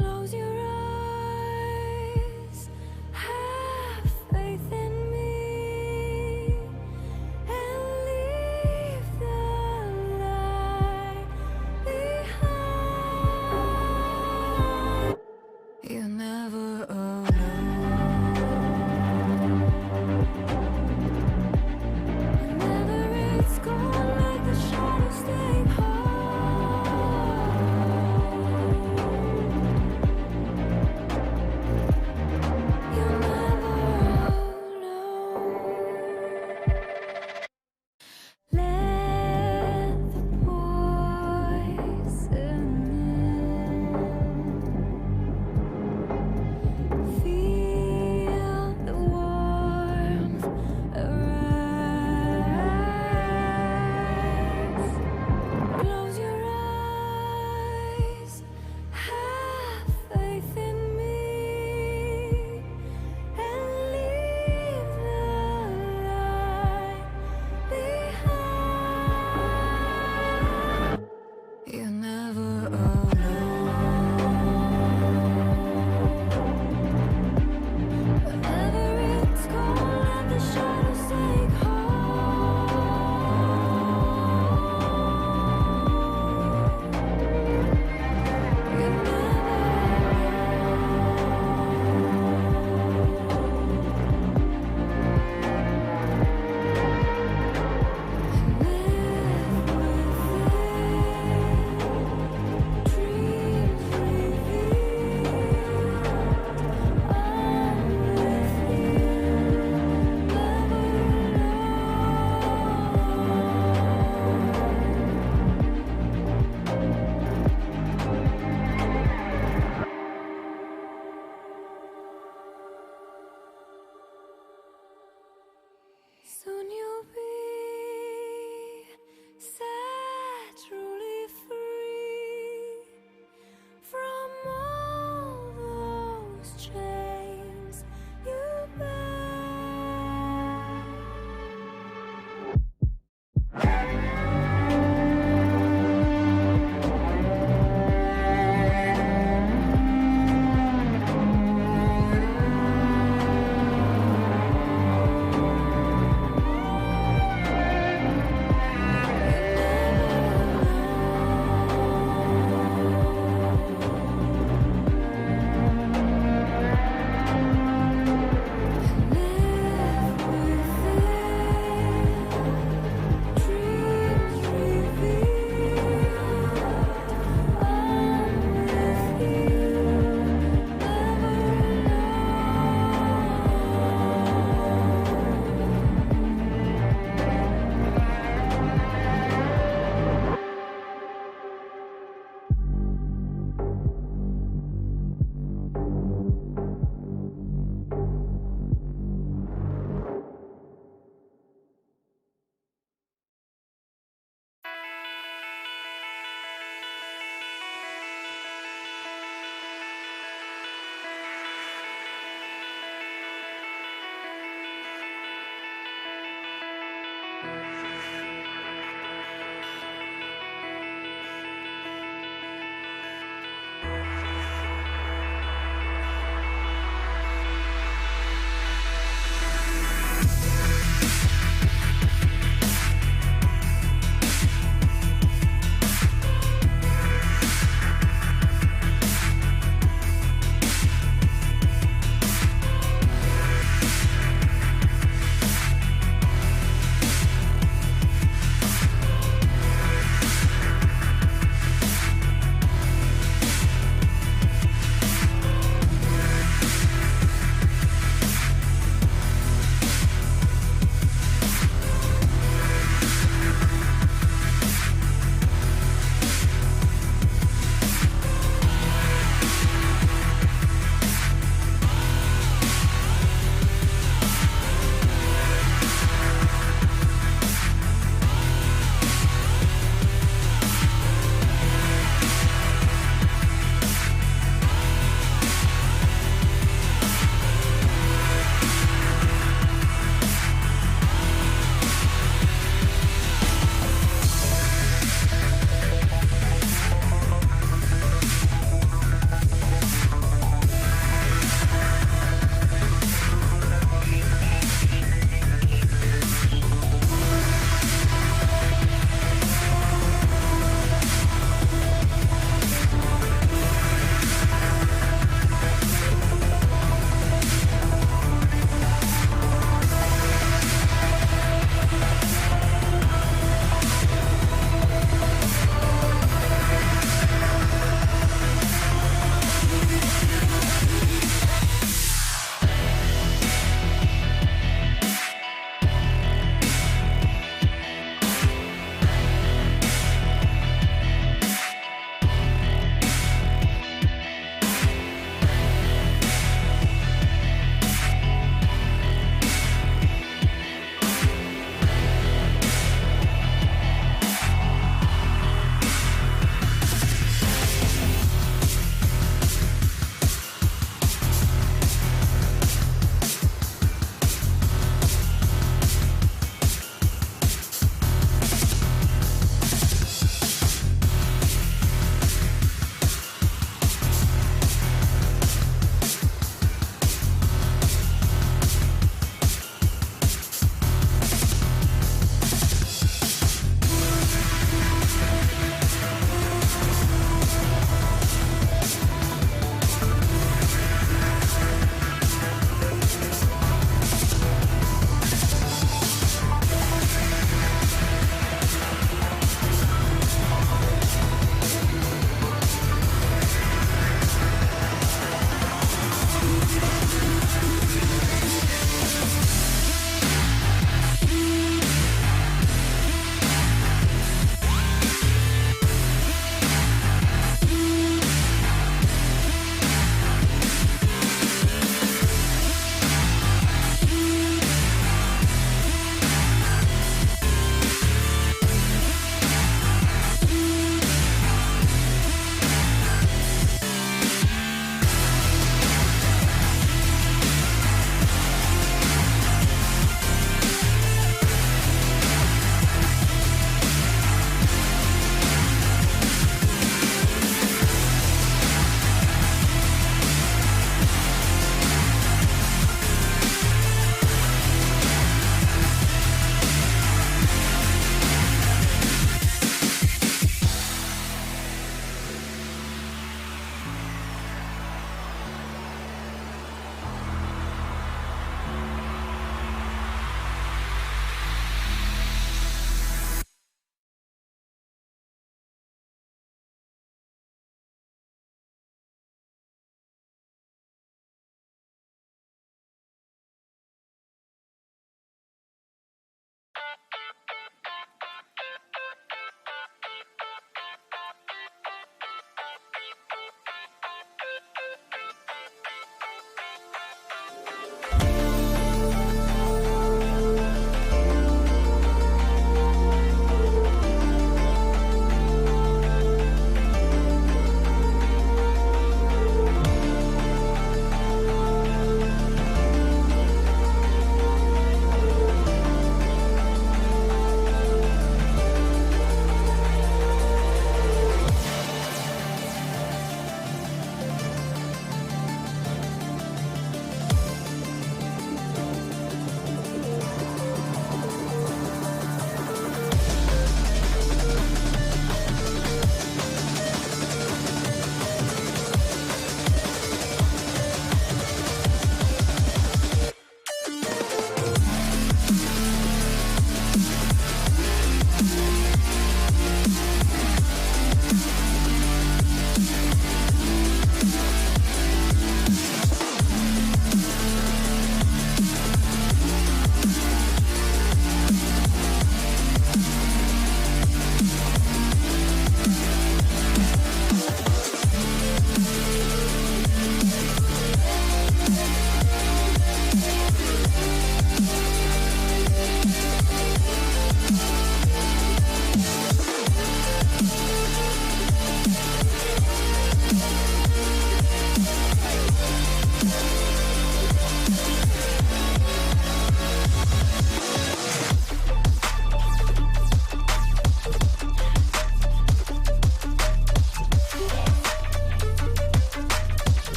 Close your eyes, have faith in me, and leave the light behind. You're never alone. Whenever it's gone, make the shadows stay home.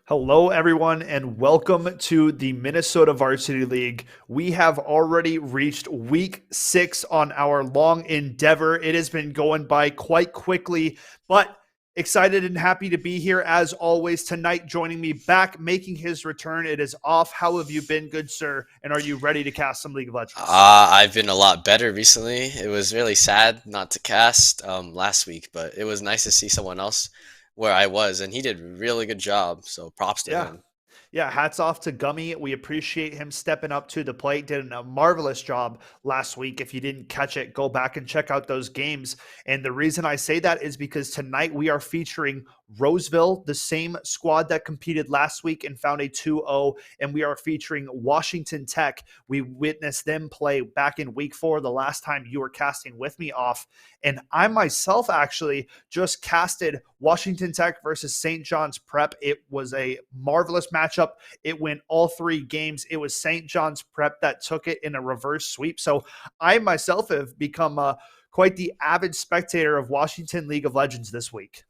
Hello, everyone, and welcome to the Minnesota Varsity League. We have already reached week 6 on our long endeavor. It has been going by quite quickly, but excited and happy to be here as always tonight. Joining me back, making his return. It is off. How have you been, good sir? And are you ready to cast some League of Legends? I've been a lot better recently. It was really sad not to cast last week, but it was nice to see someone else where I was, and he did a really good job. So props to Yeah, him. Yeah, hats off to Gummy. We appreciate him stepping up to the plate. Did a marvelous job last week. If you didn't catch it, go back and check out those games. And the reason I say that is because tonight we are featuring Roseville, the same squad that competed last week and found a 2-0. And we are featuring Washington Tech. We witnessed them play back in week 4, the last time you were casting with me off. And I myself actually just casted Washington Tech versus St. John's Prep. It was a marvelous matchup. It went all 3 games. It was St. John's Prep that took it in a reverse sweep. So I myself have become quite the avid spectator of Washington League of Legends this week.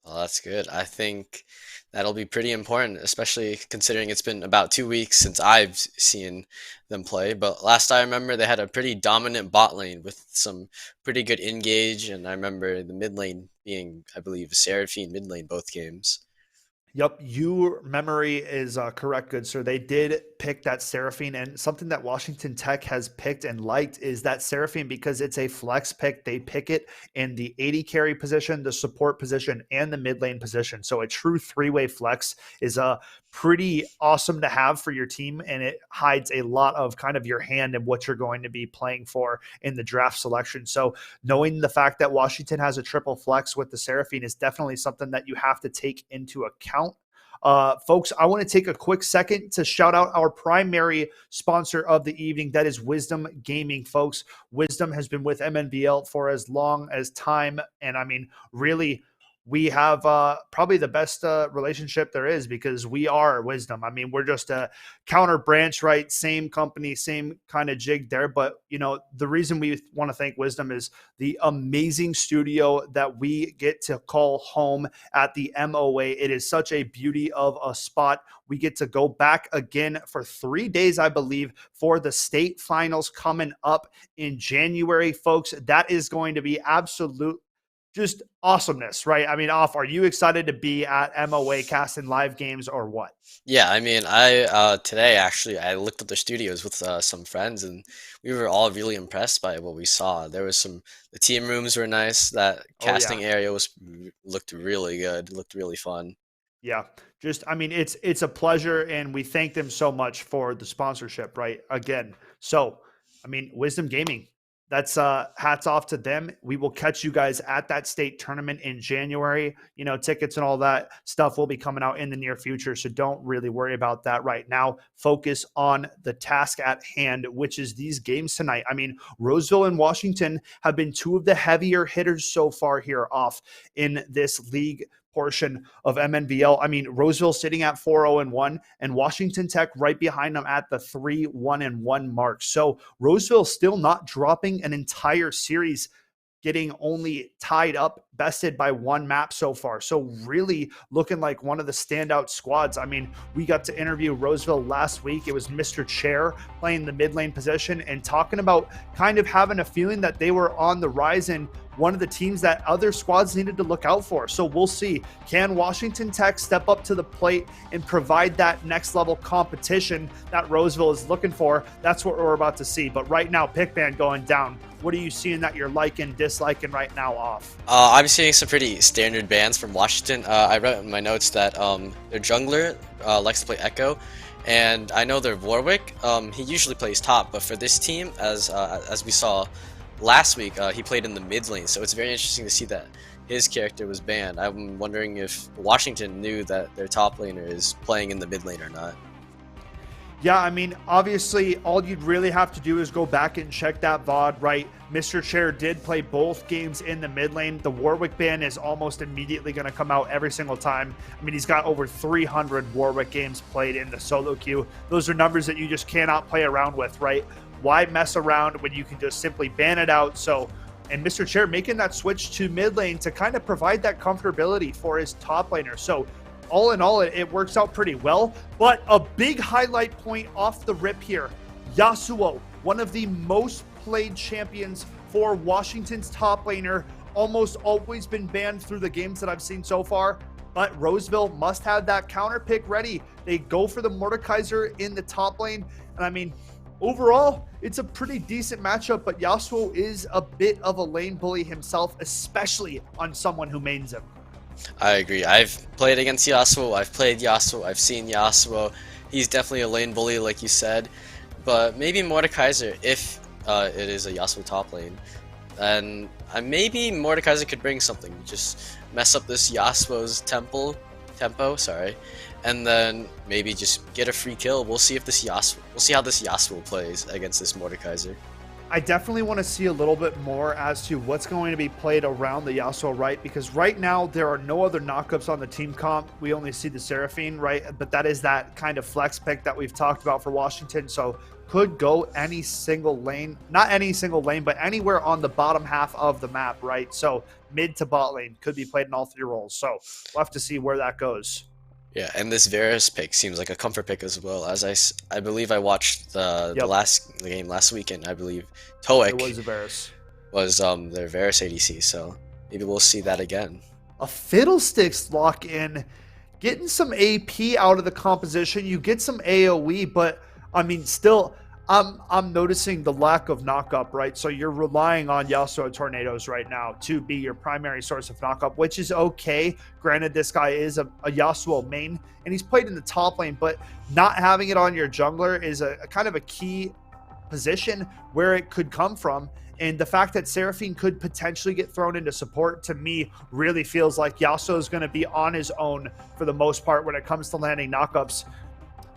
Well, that's good. I think that'll be pretty important, especially considering it's been about 2 weeks since I've seen them play. But last I remember, they had a pretty dominant bot lane with some pretty good engage, and I remember the mid lane being, I believe, Seraphine mid lane both games. Yep, your memory is correct, good sir. They did pick that Seraphine, and something that Washington Tech has picked and liked is that Seraphine because it's a flex pick. They pick it in the 80 carry position, the support position, and the mid lane position. So a true 3-way flex is pretty awesome to have for your team, and it hides a lot of kind of your hand and what you're going to be playing for in the draft selection. So knowing the fact that Washington has a triple flex with the Seraphine is definitely something that you have to take into account. Folks, I want to take a quick second to shout out our primary sponsor of the evening. That is Wisdom Gaming, folks. Wisdom has been with Mnvl for as long as time. And I mean, really, we have probably the best relationship there is because we are Wisdom. I mean, we're just a counter branch, right? Same company, same kind of jig there. But, the reason we want to thank Wisdom is the amazing studio that we get to call home at the MOA. It is such a beauty of a spot. We get to go back again for 3 days, I believe, for the state finals coming up in January, folks. That is going to be absolute just awesomeness, right? I mean, are you excited to be at MOA casting live games or what? Yeah, I mean, I today actually I looked at the studios with some friends, and we were all really impressed by what we saw. There was the team rooms were nice. That Oh yeah. casting area looked really good, looked really fun. Yeah. Just I mean it's a pleasure and we thank them so much for the sponsorship, right? Again. So, I mean, Wisdom Gaming. That's hats off to them. We will catch you guys at that state tournament in January. Tickets and all that stuff will be coming out in the near future, so don't really worry about that right now. Focus on the task at hand, which is these games tonight. I mean, Roseville and Washington have been two of the heavier hitters so far here off in this league portion of Mnvl. I mean, Roseville sitting at 4-0-1 and Washington Tech right behind them at the 3-1-1 mark. So Roseville still not dropping an entire series, getting only tied up, bested by one map so far. So really looking like one of the standout squads. I mean, we got to interview Roseville last week. It was Mr. Chair playing the mid lane position and talking about kind of having a feeling that they were on the rise and one of the teams that other squads needed to look out for. So we'll see. Can Washington Tech step up to the plate and provide that next level competition that Roseville is looking for? That's what we're about to see. But right now, pick ban going down. What are you seeing that you're liking, disliking right now off? I'm seeing some pretty standard bans from Washington. I wrote in my notes that their jungler likes to play Echo, and I know their Warwick. He usually plays top, but for this team, as we saw last week, he played in the mid lane. So it's very interesting to see that his character was banned. I'm wondering if Washington knew that their top laner is playing in the mid lane or not. Yeah, I mean, obviously, all you'd really have to do is go back and check that VOD, right? Mr. Chair did play both games in the mid lane. The Warwick ban is almost immediately going to come out every single time. I mean, he's got over 300 Warwick games played in the solo queue. Those are numbers that you just cannot play around with, right? Why mess around when you can just simply ban it out? So, and Mr. Chair making that switch to mid lane to kind of provide that comfortability for his top laner. So, all in all, it works out pretty well. But a big highlight point off the rip here, Yasuo, one of the most played champions for Washington's top laner, almost always been banned through the games that I've seen so far. But Roseville must have that counter pick ready. They go for the Mordekaiser in the top lane. And I mean, overall, it's a pretty decent matchup, but Yasuo is a bit of a lane bully himself, especially on someone who mains him. I agree. I've played against Yasuo, I've played Yasuo, I've seen Yasuo. He's definitely a lane bully, like you said. But maybe Mordekaiser, if it is a Yasuo top lane. And maybe Mordekaiser could bring something. Just mess up this Yasuo's tempo, and then maybe just get a free kill. We'll see if this we'll see how this Yasuo plays against this Mordekaiser. I definitely want to see a little bit more as to what's going to be played around the Yasuo, right? Because right now there are no other knockups on the team comp. We only see the Seraphine, right? But that is that kind of flex pick that we've talked about for Washington. So could go any single lane, not any single lane, but anywhere on the bottom half of the map, right? So mid to bot lane could be played in all three roles. So we'll have to see where that goes. Yeah, and this Varus pick seems like a comfort pick as well. As I believe I watched the last game last weekend. I believe Toic It was a Varus. was their Varus ADC, so maybe we'll see that again. A Fiddlesticks lock in, getting some AP out of the composition. You get some AoE, but I mean, still, I'm noticing the lack of knockup, right? So you're relying on Yasuo Tornadoes right now to be your primary source of knockup, which is okay. Granted, this guy is a Yasuo main, and he's played in the top lane, but not having it on your jungler is a kind of a key position where it could come from. And the fact that Seraphine could potentially get thrown into support, to me, really feels like Yasuo is going to be on his own for the most part when it comes to landing knockups,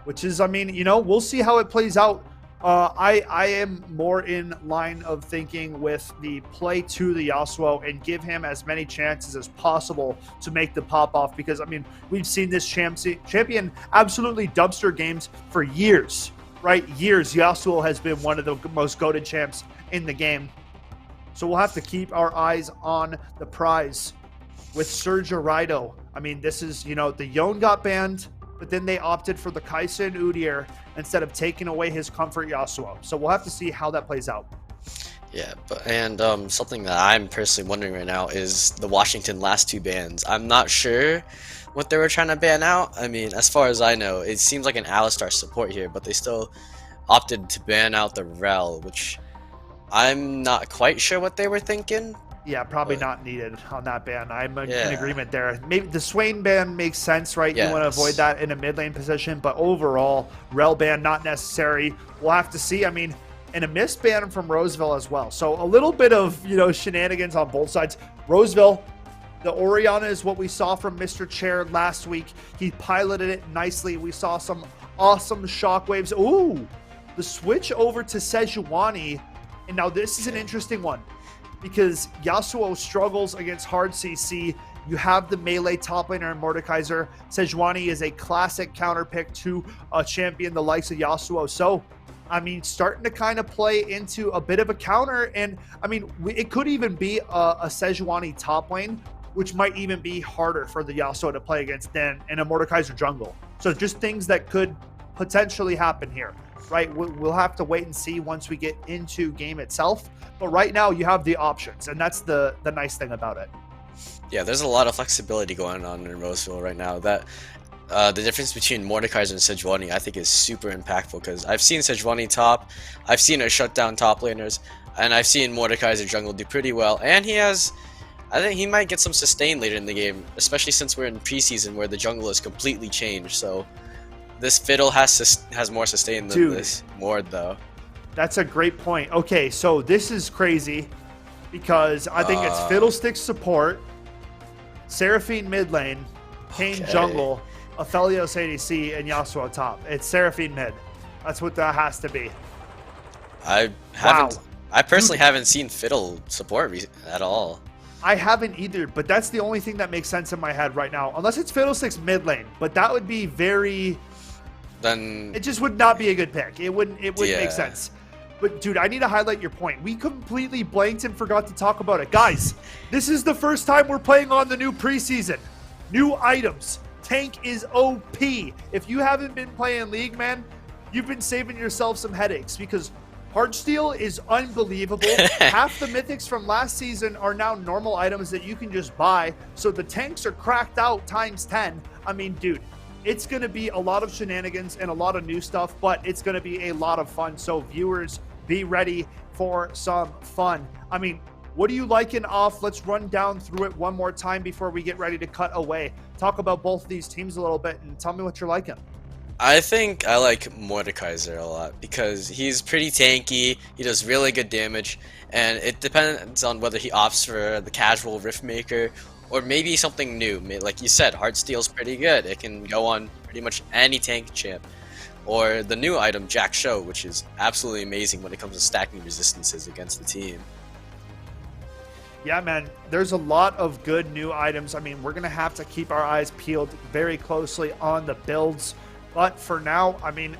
which is, I mean, you know, we'll see how it plays out. I am more in line of thinking with the play to the Yasuo and give him as many chances as possible to make the pop off, because I mean, we've seen this champion absolutely dumpster games for years, right? Years. Yasuo has been one of the most goated champs in the game. So we'll have to keep our eyes on the prize with Sergio Rido. I mean, this is, you know, the Yone got banned, but then they opted for the Kai'Sa and Udyr instead of taking away his comfort Yasuo. So we'll have to see how that plays out. Yeah, and something that I'm personally wondering right now is the Washington last two bans. I'm not sure what they were trying to ban out. I mean, as far as I know, it seems like an Alistar support here, but they still opted to ban out the Rel, which I'm not quite sure what they were thinking. Yeah, probably not needed on that ban. I'm in agreement there. Maybe the Swain ban makes sense, right? Yes. You want to avoid that in a mid lane position, but overall, Rel ban not necessary. We'll have to see. I mean, and a missed ban from Roseville as well. So a little bit of, you know, shenanigans on both sides. Roseville, the Orianna is what we saw from Mr. Chair last week. He piloted it nicely. We saw some awesome shockwaves. Ooh, the switch over to Sejuani. And now this is an interesting one, because Yasuo struggles against hard CC. You have the melee top laner and Mordekaiser. Sejuani is a classic counter pick to a champion the likes of Yasuo. So, I mean, starting to kind of play into a bit of a counter. And, I mean, it could even be a Sejuani top lane, which might even be harder for the Yasuo to play against than in a Mordekaiser jungle. So just things that could potentially happen here, right? We'll have to wait and see once we get into game itself. But right now you have the options, and that's the nice thing about it. Yeah, there's a lot of flexibility going on in Roseville right now. That the difference between Mordekaiser and Sejuani, I think, is super impactful, because I've seen Sejuani top, I've seen her shut down top laners, and I've seen Mordekaiser jungle do pretty well. And I think he might get some sustain later in the game, especially since we're in preseason where the jungle is completely changed. So this Fiddle has more sustain than this Mord, though. That's a great point. Okay, so this is crazy, because I think it's Fiddlesticks support, Seraphine mid lane, Pain jungle, Aphelios ADC, and Yasuo top. It's Seraphine mid. That's what that has to be. I personally haven't seen Fiddle support at all. I haven't either, but that's the only thing that makes sense in my head right now. Unless it's Fiddlesticks mid lane, but that would be very... Then it just would not be a good pick. It wouldn't make sense. But dude, I need to highlight your point. We completely blanked and forgot to talk about it. Guys, this is the first time we're playing on the new preseason. New items. tank is OP. If you haven't been playing League, man, you've been saving yourself some headaches because Heartsteel is unbelievable. Half the mythics from last season are now normal items that you can just buy. So the tanks are cracked out times 10. I mean, dude, it's going to be a lot of shenanigans and a lot of new stuff, but it's going to be a lot of fun. So viewers, be ready for some fun. I mean, what are you liking off? Let's run down through it one more time before we get ready to cut away. Talk about both of these teams a little bit and tell me what you're liking. I think I like Mordekaiser a lot because he's pretty tanky, he does really good damage, and it depends on whether he opts for the casual Riftmaker or maybe something new. Like you said, Heartsteel's pretty good. It can go on pretty much any tank champ. Or the new item, Jack Show, which is absolutely amazing when it comes to stacking resistances against the team. Yeah, man, there's a lot of good new items. I mean, we're going to have to keep our eyes peeled very closely on the builds. But for now, I mean,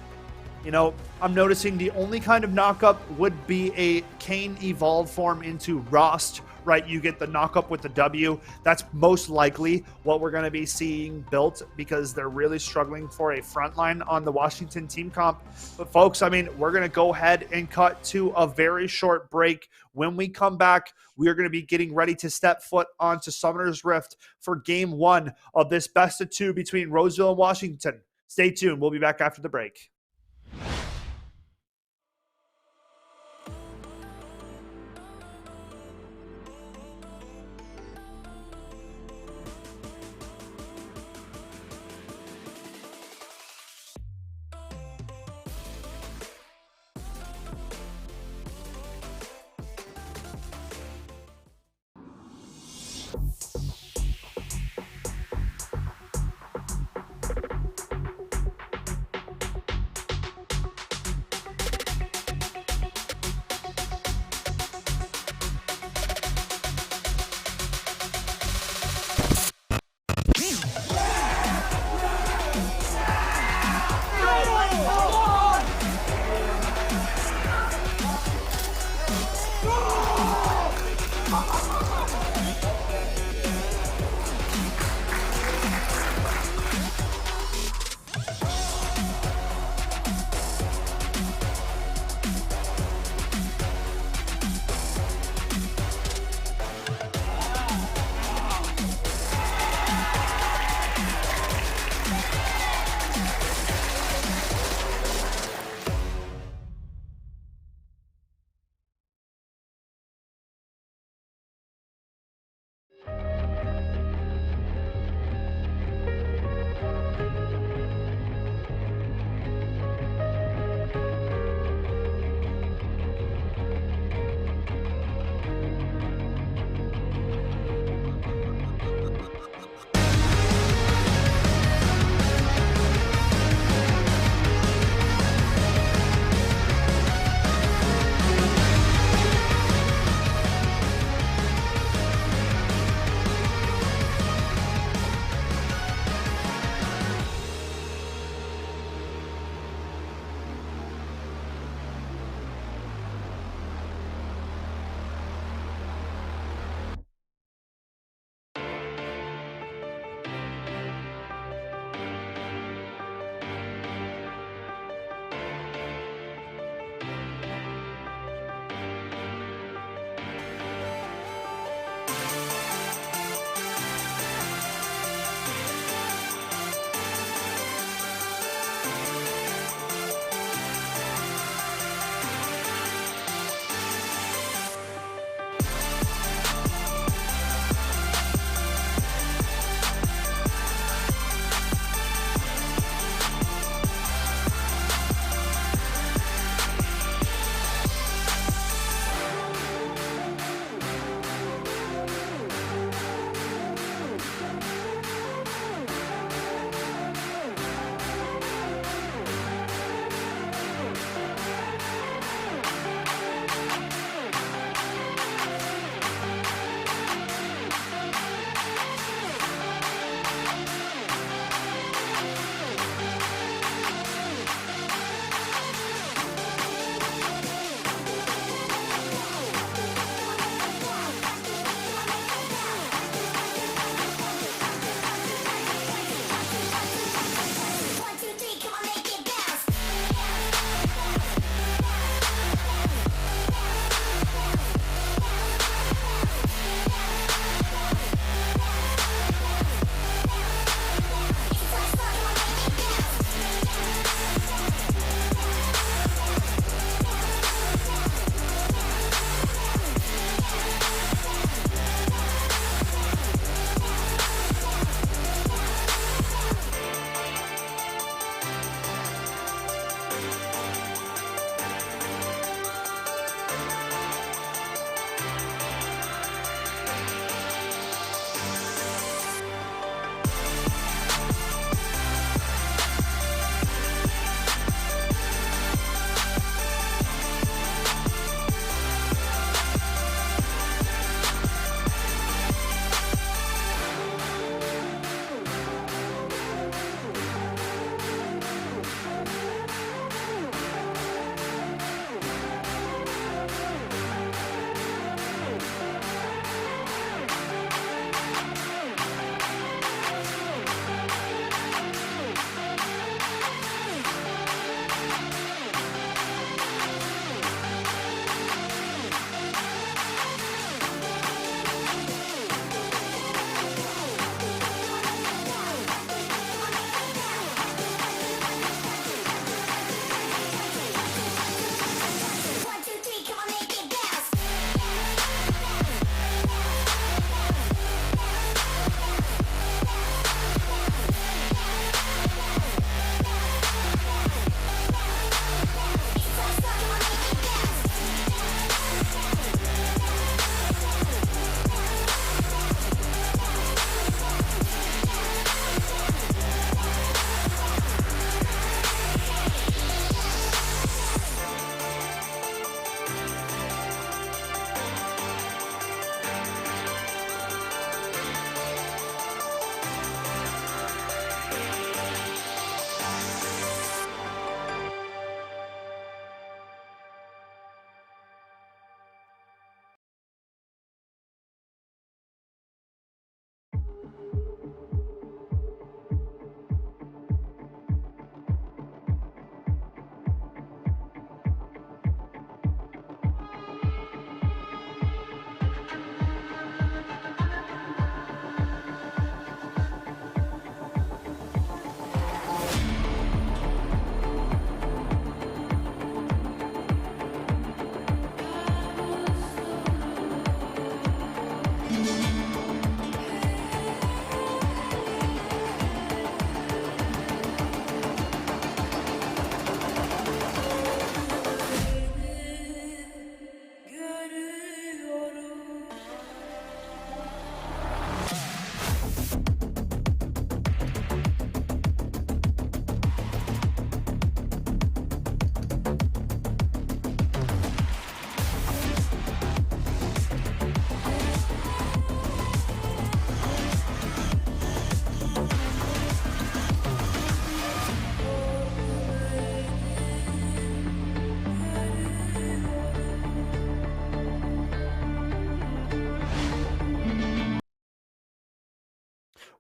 you know, I'm noticing the only kind of knockup would be a Kane evolved form into Rost, right? You get the knockup with the W. That's most likely what we're going to be seeing built because they're really struggling for a frontline on the Washington team comp. But folks, I mean, we're going to go ahead and cut to a very short break. When we come back, we are going to be getting ready to step foot onto Summoner's Rift for game 1 of this best of 2 between Roseville and Washington. Stay tuned. We'll be back after the break.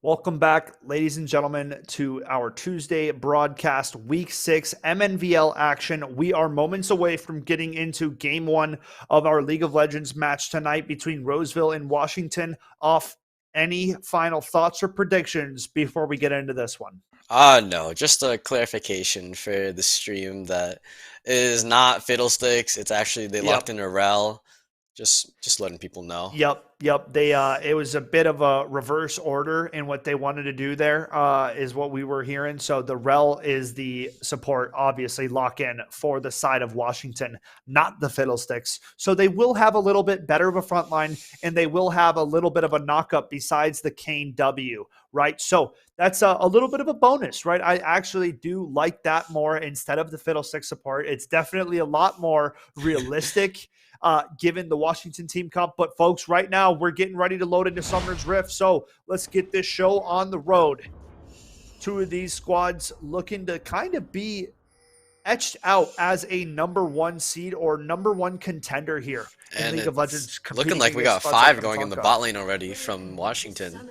Welcome back, ladies and gentlemen, to our Tuesday broadcast, Week 6 MNVL action. We are moments away from getting into Game 1 of our League of Legends match tonight between Roseville and Washington. Off, any final thoughts or predictions before we get into this one? No, just a clarification for the stream that it is not Fiddlesticks. It's actually they Yep. locked in a rel. Just letting people know. Yep. They it was a bit of a reverse order in what they wanted to do there, is what we were hearing. So the rel is the support, obviously lock in for the side of Washington, not the Fiddlesticks. So they will have a little bit better of a front line, and they will have a little bit of a knock up besides the Kane W, right? So that's a little bit of a bonus, right? I actually do like that more instead of the Fiddlestick support. It's definitely a lot more realistic. Given the Washington team comp. But folks, right now we're getting ready to load into Summoner's Rift. So let's get this show on the road. Two of these squads looking to kind of be etched out as a #1 seed or #1 contender here in And League of Legends. it's competing looking like we against got squads like 5 going in the Tonka. bot lane already from Washington.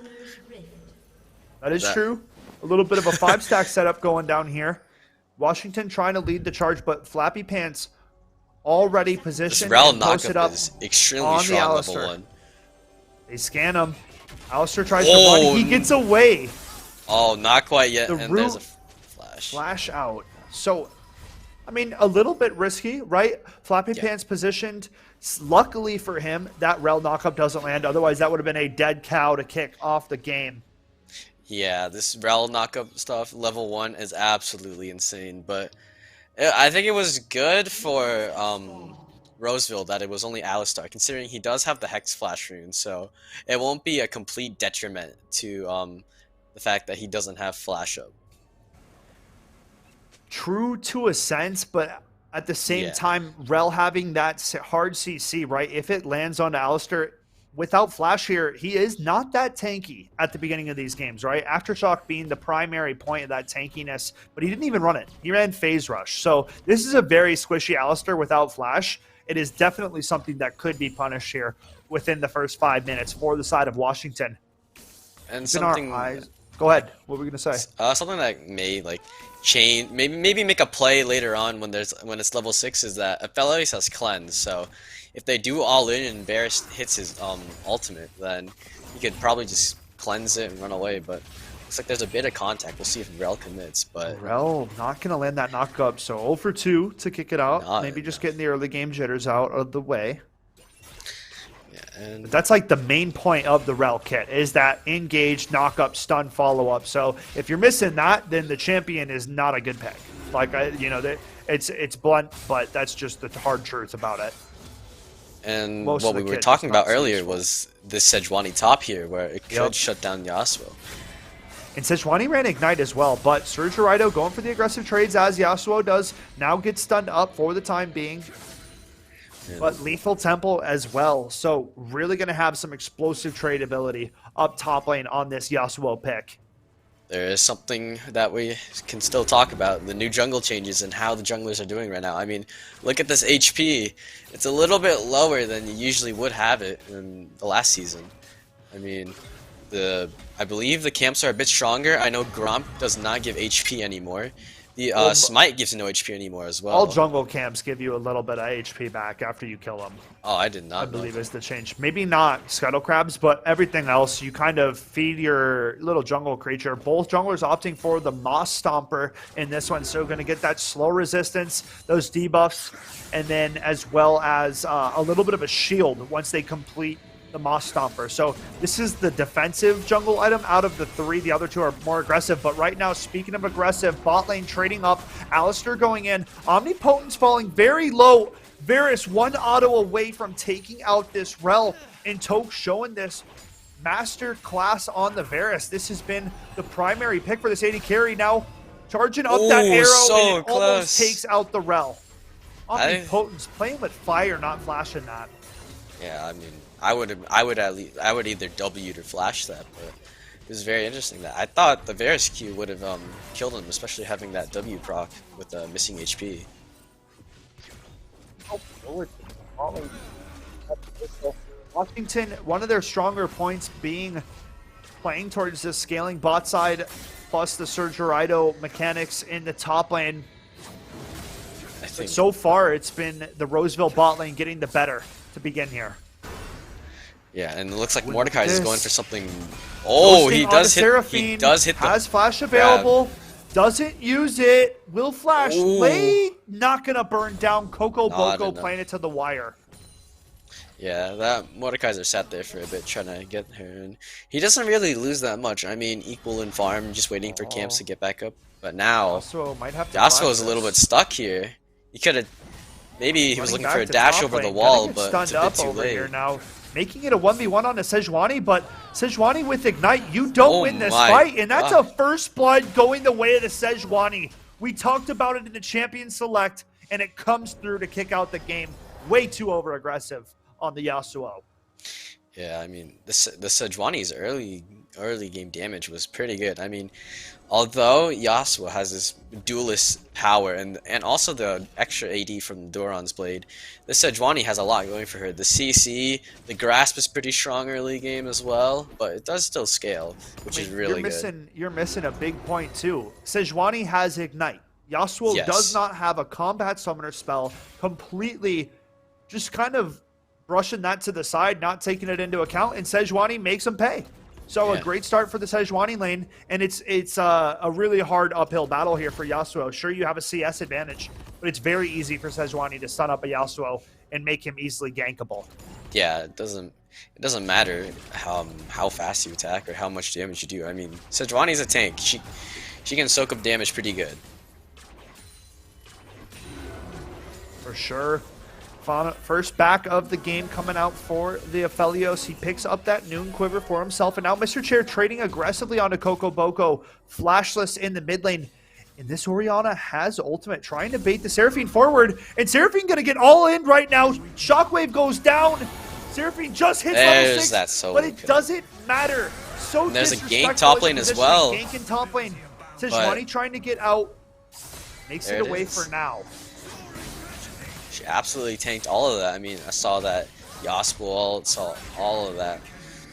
That is That- true. A little bit of a 5-stack setup going down here. Washington trying to lead the charge, but Flappy Pants already This positioned rel and posted up knockup is extremely on the strong level Alistair. 1. They scan him. Alistair tries to Oh, run. He gets away. Oh, not quite yet. The And there's a root- flash. Flash out. So, I mean, a little bit risky, right? Flappy Yeah. Pants positioned. Luckily for him, that rel knockup doesn't land. Otherwise, that would have been a dead cow to kick off the game. Yeah, this rel knockup stuff, level 1, is absolutely insane. But I think it was good for Roseville that it was only Alistar, considering he does have the Hex Flash rune, so it won't be a complete detriment to the fact that he doesn't have Flash up. True to a sense, but at the same Yeah. time, rel having that hard CC, right? If it lands on Alistair, without Flash here, he is not that tanky at the beginning of these games, right? Aftershock being the primary point of that tankiness, but he didn't even run it. He ran Phase Rush. So this is a very squishy Alistair without Flash. It is definitely something that could be punished here within the first 5 minutes for the side of Washington. And In our something eyes. Go ahead. What were we going to say? something that may like change, maybe make a play later on when it's level 6 is that Aphelios has cleanse. So if they do all in and Varus hits his ultimate, then he could probably just cleanse it and run away. But looks like there's a bit of contact. We'll see if Rel commits. But Rel not going to land that knockup, so 0 for 2 to kick it out. Not Maybe just enough. getting the early game jitters out of the way. yeah, and That's like the main point of the Rel kit, is that engage, knockup, stun, follow-up. So if you're missing that, then the champion is not a good pick. Like, it's blunt, but that's just the hard truth about it. and most what of we the were kit talking does not about earlier useful. was this Sejuani top here, where it could Yep. shut down Yasuo. And Sejuani ran Ignite as well, but Surgerido going for the aggressive trades as Yasuo does. Now gets stunned up for the time being. And But Lethal Temple as well. So really going to have some explosive trade ability up top lane on this Yasuo pick. there is something that we can still talk about, the new jungle changes and how the junglers are doing right now. I mean, look at this HP. It's a little bit lower than you usually would have it in the last season. I mean, I believe the camps are a bit stronger. I know Gromp does not give HP anymore. The Well, Smite gives no HP anymore as well. All jungle camps give you a little bit of HP back after you kill them, Oh, I did I not know believe that. is the change. Maybe not Scuttle Crabs, but everything else, you kind of feed your little jungle creature. Both junglers opting for the Moss Stomper in this one, so going to get that slow resistance, those debuffs, and then as well as a little bit of a shield once they complete the Moss Stomper. So this is the defensive jungle item out of the three. The other two are more aggressive, but right now, speaking of aggressive, bot lane trading up, Alistair going in, Omnipotence falling very low. Varus one auto away from taking out this Rel, and Toke showing this master class on the Varus. This has been the primary pick for this AD carry. Now charging up that Ooh, arrow, so and it close. almost takes out the Rel. I- Omnipotence playing with fire, not flashing that. Yeah, I mean, I would either W or flash that, but it was very interesting that I thought the Varus Q would have killed him, especially having that W proc with missing HP. Washington, one of their stronger points being playing towards the scaling bot side, plus the Surgerido mechanics in the top lane. I think So far, it's been the Roseville bot lane getting the better to begin here. yeah, and it looks like With Mordecai is this- going for something. Oh, Ghosting he onto does hit. Seraphine, He does hit the. has flash available. Doesn't use it. Will flash Ooh. late. Not gonna burn down. Coco Not Boko enough. playing it to the wire. Yeah, that Mordekaiser sat there for a bit trying to get her, and he doesn't really lose that much. I mean, equal in farm, just waiting for camps to get back up. But now, Also, might have to. Yasuo's a little bit stuck here. He could have. Maybe he was Running looking for a back to dash top over the lane. wall, Gonna get but it's stunned a bit up too over late. here now. Making it a 1v1 on the Sejuani, but Sejuani with Ignite, you don't Oh win this my fight, and that's God. a first blood going the way of the Sejuani. We talked about it in the Champion Select, and it comes through to kick out the game. Way too over-aggressive on the Yasuo. Yeah, I mean, the Sejuani's early game damage was pretty good. I mean, although Yasuo has this duelist power and also the extra AD from Doran's blade, the Sejuani has a lot going for her. The CC, the grasp is pretty strong early game as well, but it does still scale, which is really good. You're missing a big point, too. Sejuani has Ignite. Yasuo Yes. does not have a combat summoner spell, completely just kind of brushing that to the side, not taking it into account, and Sejuani makes him pay. So Yeah. a great start for the Sejuani lane, and it's a really hard uphill battle here for Yasuo. Sure, you have a CS advantage, but it's very easy for Sejuani to stun up a Yasuo and make him easily gankable. Yeah, it doesn't matter how fast you attack or how much damage you do. I mean, Sejuani's a tank. She can soak up damage pretty good. For sure. First back of the game coming out for the Aphelios. He picks up that Noon Quiver for himself. And now Mr. Chair trading aggressively onto Coco Boko. Flashless in the mid lane. And this Orianna has ultimate, trying to bait the Seraphine forward. And Seraphine going to get all in right now. Shockwave goes down. Seraphine just hits level There's 6. that solo but it kill. doesn't matter. So And there's a gank disrespectful top in lane as positioning. well. Gank in top lane. Sejuani trying to get out. Makes There it it away is. for now. She absolutely tanked all of that. I mean, I saw that Yasuo ult, saw all of that,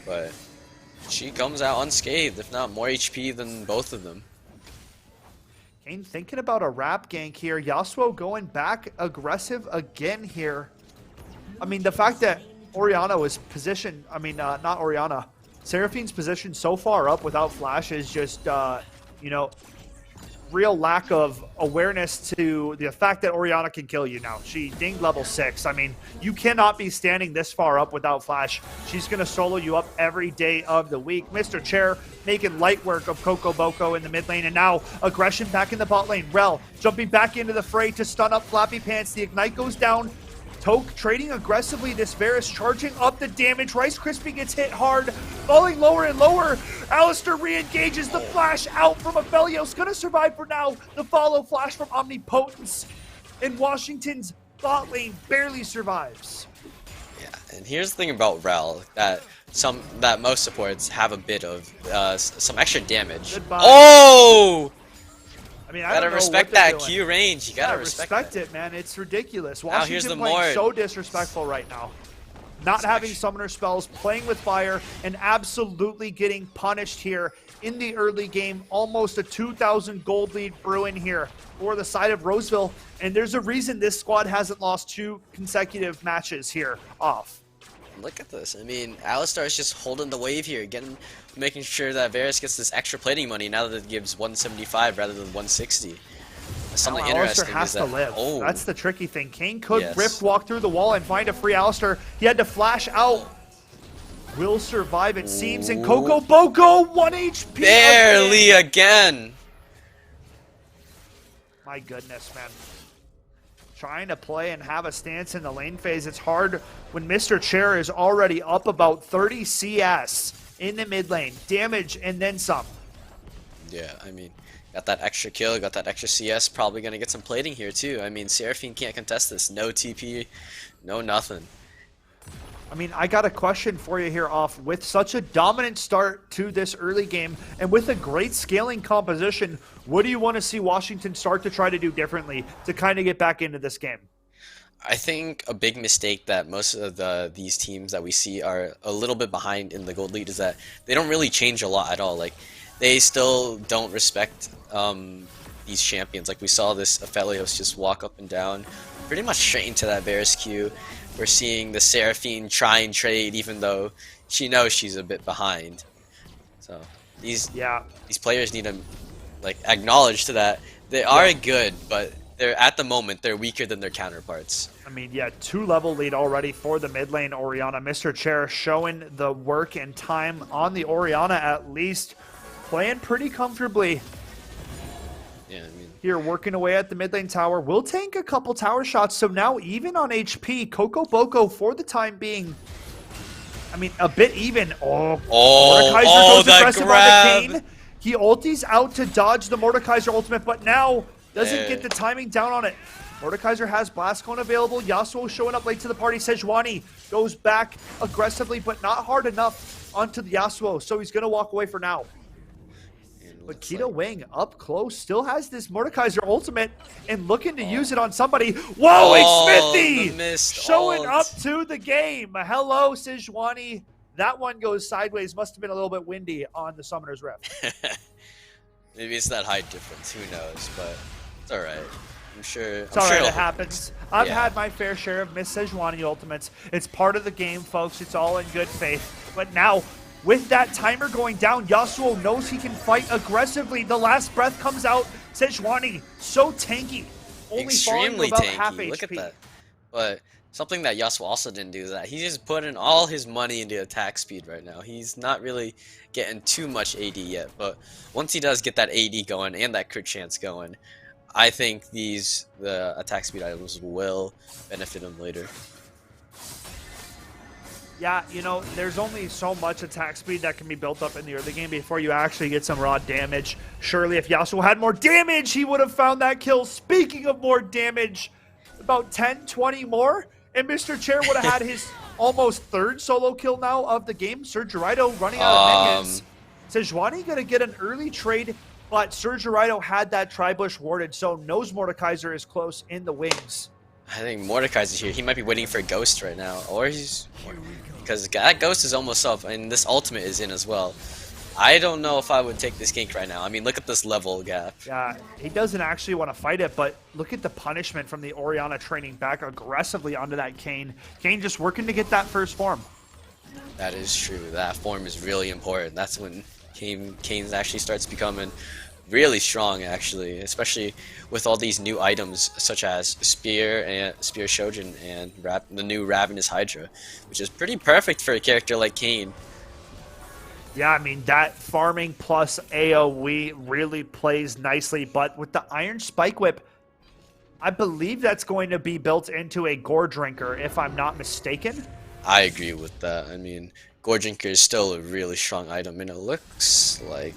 but she comes out unscathed, if not more HP than both of them. Kane thinking about a wrap gank here. Yasuo going back aggressive again here. I mean, the fact that Orianna was positioned, not Orianna, Seraphine's positioned so far up without flash is just, real lack of awareness to the fact that Orianna can kill you now. She dinged level 6. I mean, you cannot be standing this far up without flash. She's going to solo you up every day of the week. Mr. Chair making light work of Coco Boko in the mid lane, and now aggression back in the bot lane. Rel jumping back into the fray to stun up Flappy Pants. The Ignite goes down. Toke trading aggressively. This Varus charging up the damage. Rice Krispie gets hit hard, falling lower and lower. Alistair re-engages the flash out from Aphelios. Gonna survive for now. The follow flash from Omnipotence. And Washington's bot lane barely survives. Yeah, and here's the thing about Rel, that most supports have a bit of some extra damage. Goodbye. Oh! I mean, Gotta don't know respect what they're that doing. Q range. You gotta Yeah, respect that. it, man. It's ridiculous. Now here's Washington the playing Mord. so disrespectful right now. Not having summoner spells, playing with fire, and absolutely getting punished here in the early game. Almost a 2,000 gold lead brewing here for the side of Roseville. And there's a reason this squad hasn't lost 2 consecutive matches here off. Look at this. I mean, Alistar is just holding the wave here, making sure that Varus gets this extra plating money now that it gives 175 rather than 160. Something Now, Alistair interesting has is to that. live. Oh, That's the tricky thing. Kane could Yes. rift walk through the wall and find a free Alistair. He had to flash out. Will survive, it seems. And Coco Boko, 1 HP. barely again. again. My goodness, man. Trying to play and have a stance in the lane phase. It's hard when Mr. Chair is already up about 30 CS in the mid lane. Damage and then some. Yeah, I mean, got that extra kill, got that extra CS, probably gonna get some plating here too. I mean, Seraphine can't contest this. No TP, no nothing. I mean, I got a question for you here off. With such a dominant start to this early game and with a great scaling composition, what do you want to see Washington start to try to do differently to kind of get back into this game? I think a big mistake that most of these teams that we see are a little bit behind in the gold lead is that they don't really change a lot at all. Like they still don't respect these champions. Like we saw this Aphelios just walk up and down, pretty much straight into that Varus Q. We're seeing the Seraphine try and trade even though she knows she's a bit behind. So these players need to like acknowledge to that they are good, but they're at the moment they're weaker than their counterparts. I mean, yeah, 2-level lead already for the mid lane Orianna. Mr. Chair showing the work and time on the Orianna at least. Playing pretty comfortably. Yeah, I mean, here working away at the mid lane tower. Will tank a couple tower shots, so now even on HP, Coco Boko for the time being, I mean, a bit even. Mordekaiser goes aggressive grab. on the Kayn. He ulties out to dodge the Mordekaiser ultimate, but now doesn't get the timing down on it. Mordekaiser has Blast Cone available. Yasuo showing up late to the party. Sejuani goes back aggressively, but not hard enough onto the Yasuo, so he's going to walk away for now. But Keto Wing up close still has this Mordekaiser ultimate and looking to use it on somebody. Whoa, Smithy showing up to the game. Hello, Sejuani. That one goes sideways. Must have been a little bit windy on the Summoner's Rift. Maybe it's that height difference. Who knows? But it's all right. I'm sure. It's all right. It happens. I've had my fair share of Miss Sejuani ultimates. It's part of the game, folks. It's all in good faith. But now, with that timer going down, Yasuo knows he can fight aggressively. The last breath comes out. Sejuani, so tanky. Only extremely about tanky. half HP. Look at that. But something that Yasuo also didn't do is that he's just putting all his money into attack speed right now. He's not really getting too much AD yet, but once he does get that AD going and that crit chance going, I think the attack speed items will benefit him later. Yeah, you know, there's only so much attack speed that can be built up in the early game before you actually get some raw damage. Surely if Yasuo had more damage, he would have found that kill. Speaking of more damage, about 10, 20 more, and Mr. Chair would have had his almost third solo kill now of the game. Surgerito running out of minions. Sejuani going to get an early trade, but Surgerito had that tri-bush warded, so knows Mordekaiser is close in the wings. I think Mordekaiser's here. He might be waiting for a ghost right now, because that ghost is almost up, and this ultimate is in as well. I don't know if I would take this gank right now. I mean, look at this level gap. Yeah, he doesn't actually want to fight it, but look at the punishment from the Orianna training back aggressively onto that Kayn. Kayn just working to get that first form. That is true. That form is really important. That's when Kayn actually starts becoming really strong, actually, especially with all these new items such as Spear Shojin and the new Ravenous Hydra, which is pretty perfect for a character like Kayn. Yeah, I mean, that farming plus AoE really plays nicely, but with the Iron Spike Whip, I believe that's going to be built into a Gore Drinker, if I'm not mistaken. I agree with that. I mean, Gore Drinker is still a really strong item, and it looks like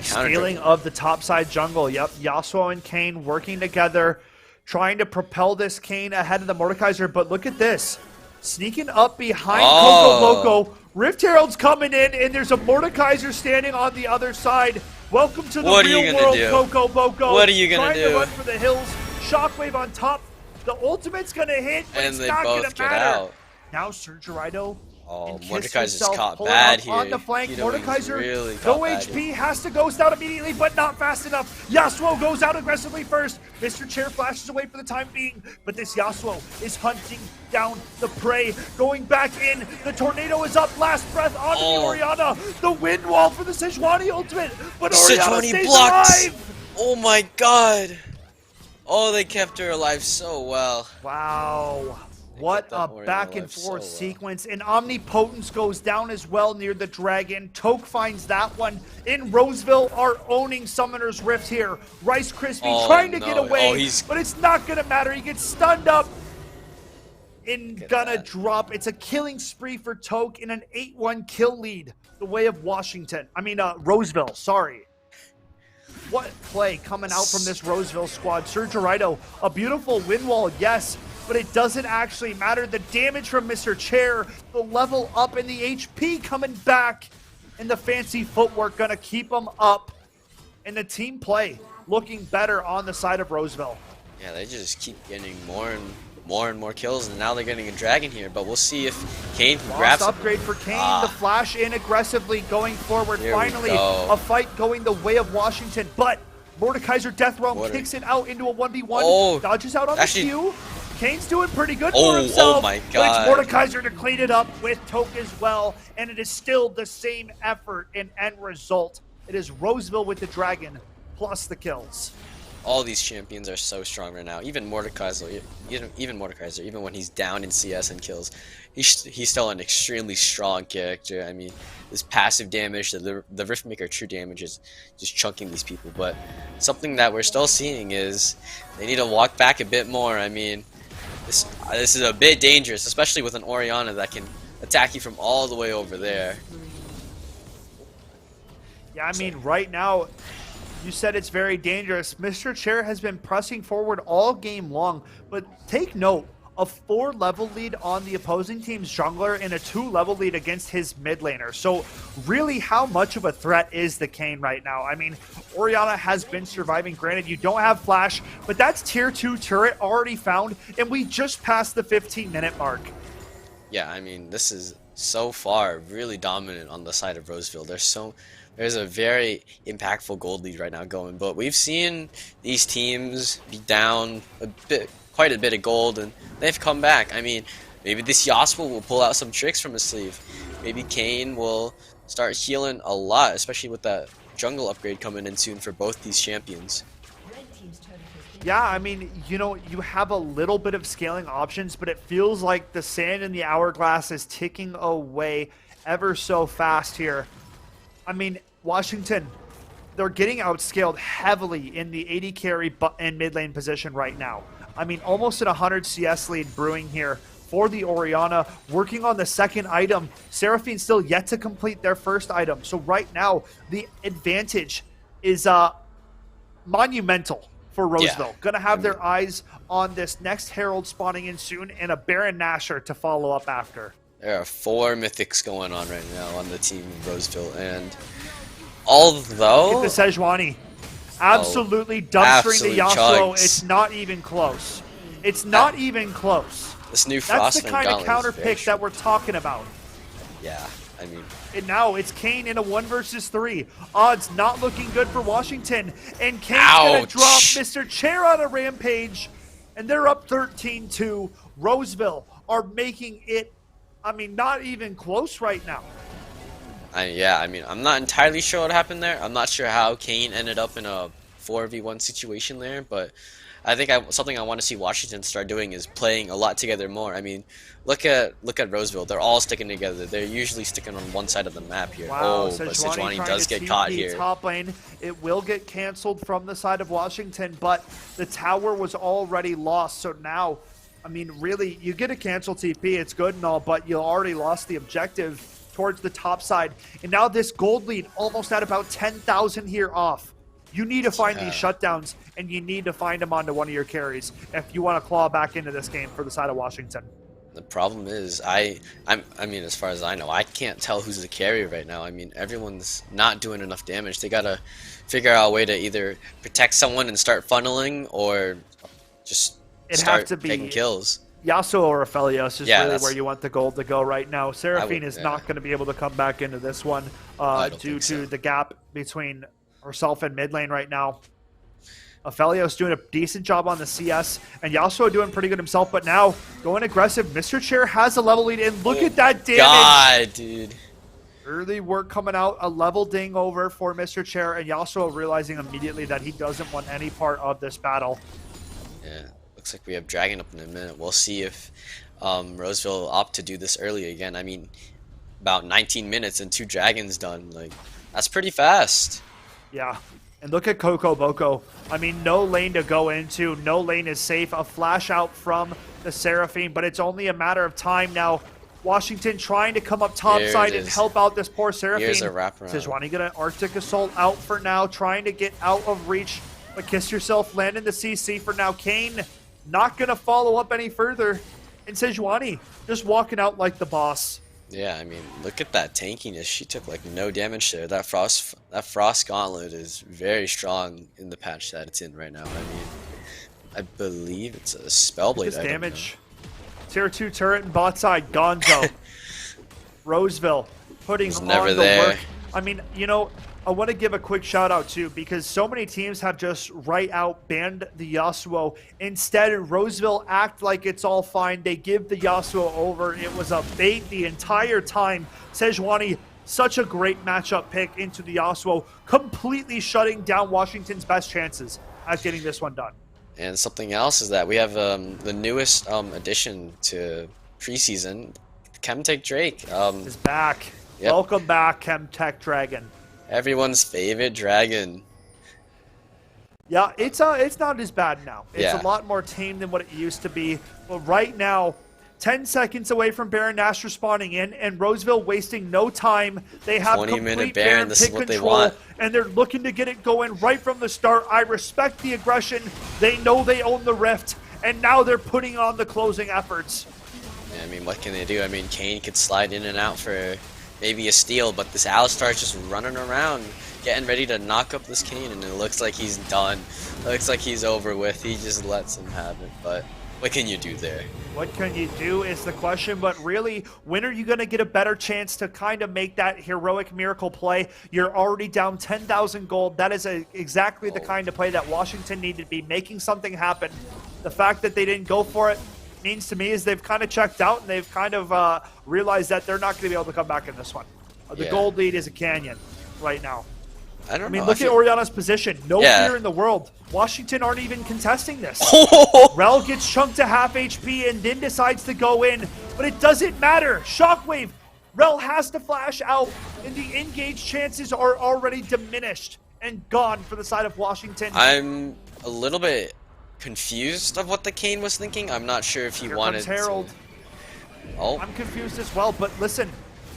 stealing of the topside jungle. Yep, Yasuo and Kayn working together, trying to propel this Kayn ahead of the Mordekaiser, but look at this. Sneaking up behind Coco Loco. Rift Herald's coming in, and there's a Mordekaiser standing on the other side. Welcome to the real world, Coco Boko. What are you gonna do? Trying to run for the hills. Shockwave on top. The ultimate's gonna hit, but and it's they not both gonna get matter. out. Now Surgerito. Oh, And Mordekaiser's himself, caught pulling bad up here. on the flank. Mordekaiser, really no bad HP, here. has to ghost out immediately, but not fast enough. Yasuo goes out aggressively first. Mr. Chair flashes away for the time being, but this Yasuo is hunting down the prey. Going back in, the tornado is up. Last breath onto the Orianna. The wind wall for the Sejuani ultimate, but Orianna stays alive. Oh my god. Oh, they kept her alive so well. Wow. What a back and forth sequence. And Omnipotence goes down as well near the dragon. Toke finds that one. In Roseville are owning Summoner's Rift here. Rice Krispie trying to get away, but it's not going to matter. He gets stunned up and gonna drop. It's a killing spree for Toke in an 8-1 kill lead. The way of Washington. I mean, Roseville, sorry. What play coming out from this Roseville squad. Surgerito, a beautiful wind wall, yes, but it doesn't actually matter. The damage from Mr. Chair, the level up, and the HP coming back, and the fancy footwork gonna keep them up. And the team play looking better on the side of Roseville. Yeah, they just keep getting more and more and more kills, and now they're getting a dragon here. But we'll see if Kane can grab Lost some. upgrade for Kane. The flash in aggressively going forward. Here we Finally, go. a fight going the way of Washington, but Mordekaiser Death Realm kicks it out into a 1v1. Oh, Dodges out on actually- the Q. Kane's doing pretty good Oh, for himself. oh my But God. it's Mordekaiser to clean it up with Toke as well, and it is still the same effort and end result. It is Roseville with the dragon plus the kills. All these champions are so strong right now. Even Mordekaiser, even when he's down in CS and kills, he's still an extremely strong character. I mean, this passive damage, the Riftmaker true damage is just chunking these people. But something that we're still seeing is they need to walk back a bit more. I mean, this is a bit dangerous, especially with an Orianna that can attack you from all the way over there. Yeah, I mean, right now, you said it's very dangerous. Mr. Chair has been pressing forward all game long, but take note, a 4-level lead on the opposing team's jungler and a 2-level lead against his mid laner. So really, how much of a threat is the Kane right now? I mean, Orianna has been surviving. Granted, you don't have flash, but that's tier 2 turret already found, and we just passed the 15-minute mark. Yeah, I mean, this is so far really dominant on the side of Roseville. There's a very impactful gold lead right now going, but we've seen these teams be down quite a bit of gold, and they've come back. I mean, maybe this Yasuo will pull out some tricks from his sleeve. Maybe Kane will start healing a lot, especially with that jungle upgrade coming in soon for both these champions. Yeah, I mean, you know, you have a little bit of scaling options, but it feels like the sand in the hourglass is ticking away ever so fast here. I mean, Washington, they're getting outscaled heavily in the AD carry and mid lane position right now. I mean, almost at 100 CS lead brewing here for the Orianna, working on the second item. Seraphine still yet to complete their first item. So right now, the advantage is monumental for Roseville. Yeah. Gonna have their eyes on this next Herald spawning in soon and a Baron Nashor to follow up after. There are 4 mythics going on right now on the team of Roseville, and although Get the Sejuani. Absolutely dumpstering the absolute Yasuo. chugs. It's not even close. It's not even close. this new That's the Frostman kind of Gauntlet counter is very pick that we're talking about. Yeah, I mean, And now it's Kane in a 1 versus 3. Odds not looking good for Washington. And Kane's gonna Ouch. drop Mr. Chair on a rampage. And they're up 13-2. Roseville are making it, I mean, not even close right now. I mean, I'm not entirely sure what happened there. I'm not sure how Kane ended up in a 4v1 situation there, but I think something I want to see Washington start doing is playing a lot together more. I mean, look at Roseville. They're all sticking together. They're usually sticking on one side of the map here. Wow, Oh, but Sejuani Sejuani does get caught here. Top lane. It will get canceled from the side of Washington, but the tower was already lost. So now, I mean, really, you get a cancel TP. It's good and all, but you already lost the objective towards the top side. And now this gold lead almost at about 10,000 here off. You need to find these shutdowns, and you need to find them onto one of your carries if you want to claw back into this game for the side of Washington. The problem is, I mean, as far as I know, I can't tell who's the carrier right now. I mean, everyone's not doing enough damage. They gotta figure out a way to either protect someone and start funneling, or just start taking kills. Yasuo or Aphelios is Yeah, really that's- where you want the gold to go right now. Seraphine is yeah. not going to be able to come back into this one don't due think to so. the gap between herself and mid lane right now. Aphelios doing a decent job on the CS, and Yasuo doing pretty good himself, but now going aggressive. Mr. Chair has a level lead, and look at that damage. God, dude. Early work coming out, a level ding over for Mr. Chair, and Yasuo realizing immediately that he doesn't want any part of this battle. Yeah, looks like we have Dragon up in a minute. We'll see if Roseville opt to do this early again. I mean, about 19 minutes and 2 Dragons done. Like, that's pretty fast. Yeah. And look at Coco Boko. I mean, no lane to go into. No lane is safe. A flash out from the Seraphine, but it's only a matter of time now. Washington trying to come up topside and help out this poor Seraphine. Here's a wraparound. Sejuani gonna Arctic Assault out for now, trying to get out of reach. But kiss yourself, land in the CC for now. Kane not gonna follow up any further. And Sejuani just walking out like the boss. Yeah, I mean, look at that tankiness. She took like no damage there. That frost gauntlet is very strong in the patch that it's in right now. I mean, I believe it's a Spellblade. This I don't know. damage. Tier 2 turret and bot side, Gonzo. Roseville putting He's on never the there. work. I mean, you know, I want to give a quick shout out too, because so many teams have just right out banned the Yasuo. Instead, Roseville act like it's all fine. They give the Yasuo over. It was a bait the entire time. Sejuani, such a great matchup pick into the Yasuo, completely shutting down Washington's best chances at getting this one done. And something else is that we have the newest addition to preseason, Chemtech Drake. Is back. Yep. Welcome back, Chemtech Dragon. Everyone's favorite dragon. Yeah, it's not as bad now. It's Yeah. a lot more tame than what it used to be. But right now, 10 seconds away from Baron Nashor spawning in, and Roseville wasting no time. They have 20-minute complete Baron, this is pick what they control, want. and they're looking to get it going right from the start. I respect the aggression. They know they own the Rift, and now they're putting on the closing efforts. I mean, what can they do? I mean, Kane could slide in and out for maybe a steal, but this Alistar's just running around, getting ready to knock up this Kane, and it looks like he's done. It looks like he's over with. He just lets him have it, but what can you do there? What can you do is the question, but really, when are you going to get a better chance to kind of make that heroic miracle play? You're already down 10,000 gold. That is exactly the kind of play that Washington needed to be, making something happen. The fact that they didn't go for it means to me is they've kind of checked out, and they've kind of realized that they're not going to be able to come back in this one. The Yeah. gold lead is a canyon right now. I don't I mean, know. look at Oriana's position. No Yeah. fear in the world. Washington aren't even contesting this. Rel gets chunked to half HP and then decides to go in, but it doesn't matter. Shockwave. Rel has to flash out, and the engage chances are already diminished and gone for the side of Washington. I'm a little bit confused of what the Kane was thinking. I'm not sure if he Here wanted comes Herald. to... Oh, I'm confused as well, but listen,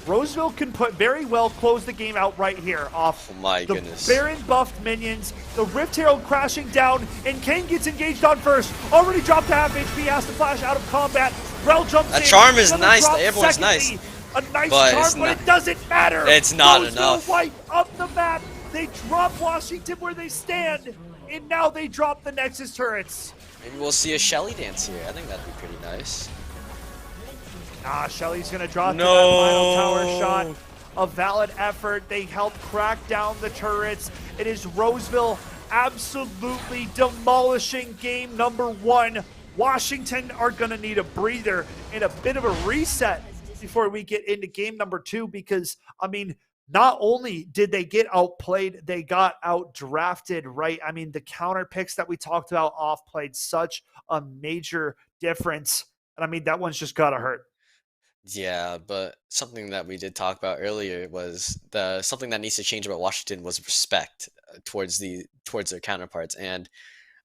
Roseville can very well close the game out right here off oh my the goodness. Baron buffed minions, the Rift Herald crashing down, and Kane gets engaged on first. Already dropped to half HP, has to flash out of combat. Rel jumps That in. charm is Another nice, drop the airborne's secondly. A nice But charm, it's but not- it doesn't matter. It's not Roseville enough. wipe up the map. They drop Washington where they stand, and now they drop the Nexus turrets. Maybe we'll see a Shelly dance here. I think that'd be pretty nice. Shelly's gonna draw to that No. final tower shot. A valid effort. They help crack down the turrets. It is Roseville absolutely demolishing game number one. Washington are gonna need a breather and a bit of a reset before we get into game number two, because, I mean, not only did they get outplayed, they got outdrafted, right? I mean, the counter picks that we talked about off played such a major difference. And I mean, that one's just gotta hurt. Yeah, but something that we did talk about earlier was something that needs to change about Washington was respect towards their counterparts, and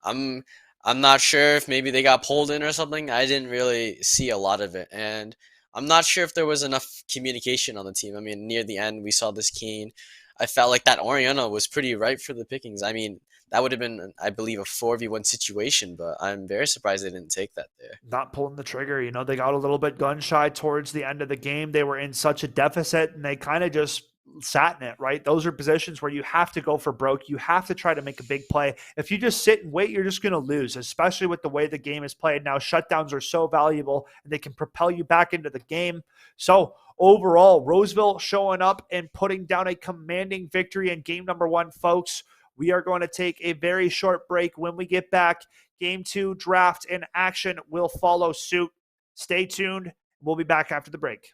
I'm not sure if maybe they got pulled in or something. I didn't really see a lot of it, and I'm not sure if there was enough communication on the team. I mean, near the end, we saw this Kane. I felt like that Oriana was pretty ripe for the pickings. I mean, that would have been, I believe, a 4v1 situation, but I'm very surprised they didn't take that there. Not pulling the trigger. You know, they got a little bit gun shy towards the end of the game. They were in such a deficit, and they kind of just sat in it, right? Those are positions where you have to go for broke. You have to try to make a big play. If you just sit and wait, you're just going to lose, especially with the way the game is played now. Shutdowns are so valuable, and they can propel you back into the game. So overall, Roseville showing up and putting down a commanding victory in game number one, folks. We are going to take a very short break. When we get back, game two draft and action will follow suit. Stay tuned. We'll be back after the break.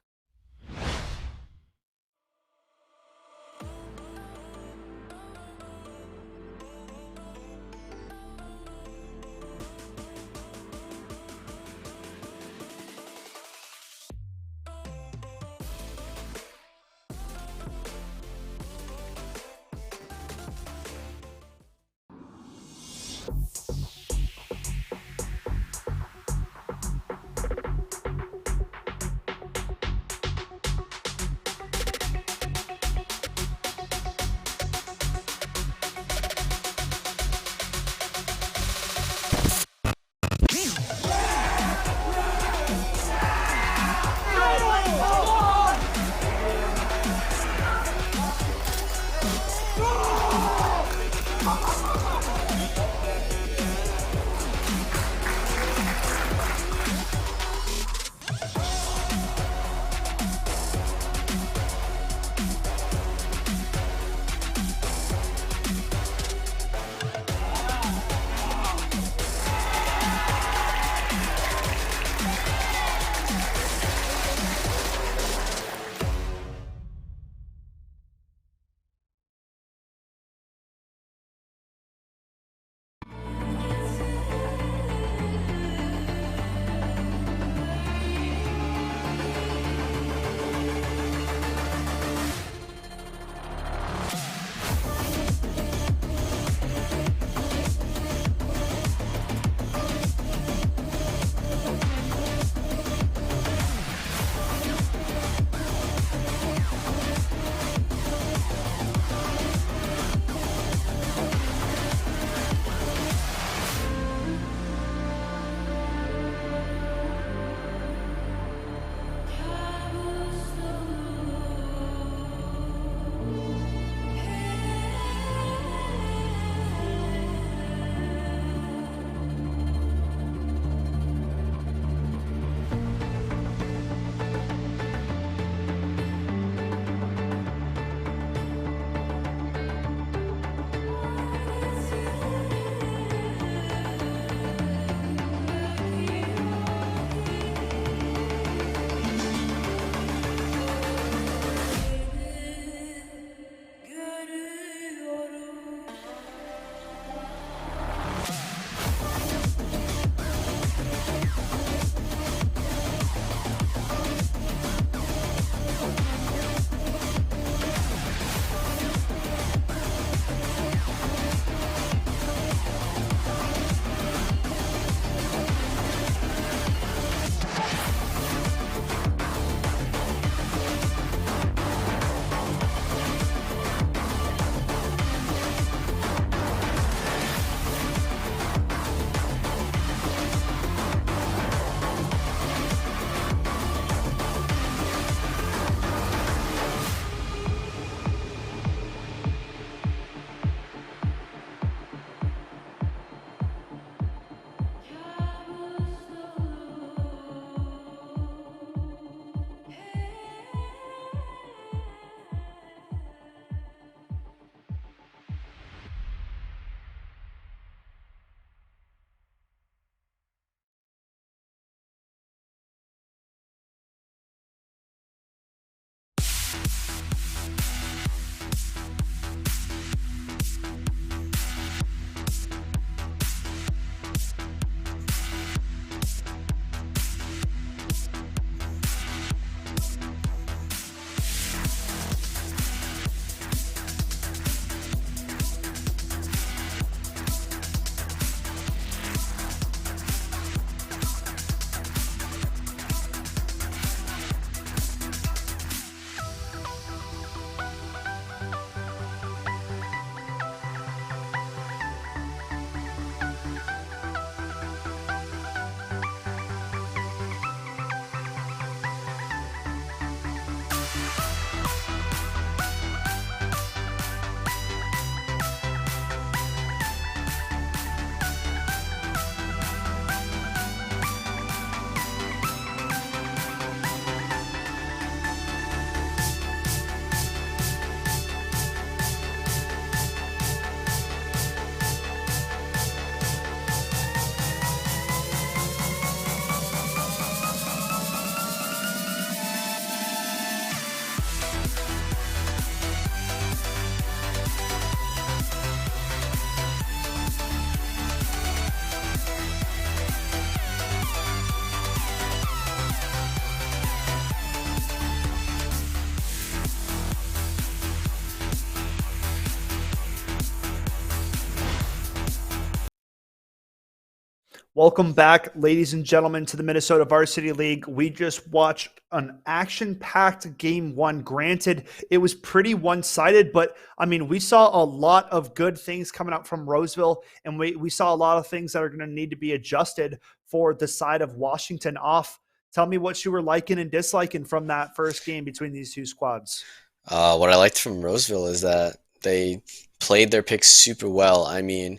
Welcome back, ladies and gentlemen, to the Minnesota Varsity League. We just watched an action-packed game one. Granted, it was pretty one-sided, but I mean, we saw a lot of good things coming out from Roseville, and we saw a lot of things that are going to need to be adjusted for the side of Washington off. Tell me what you were liking and disliking from that first game between these two squads. What I liked from Roseville is that they played their picks super well. I mean,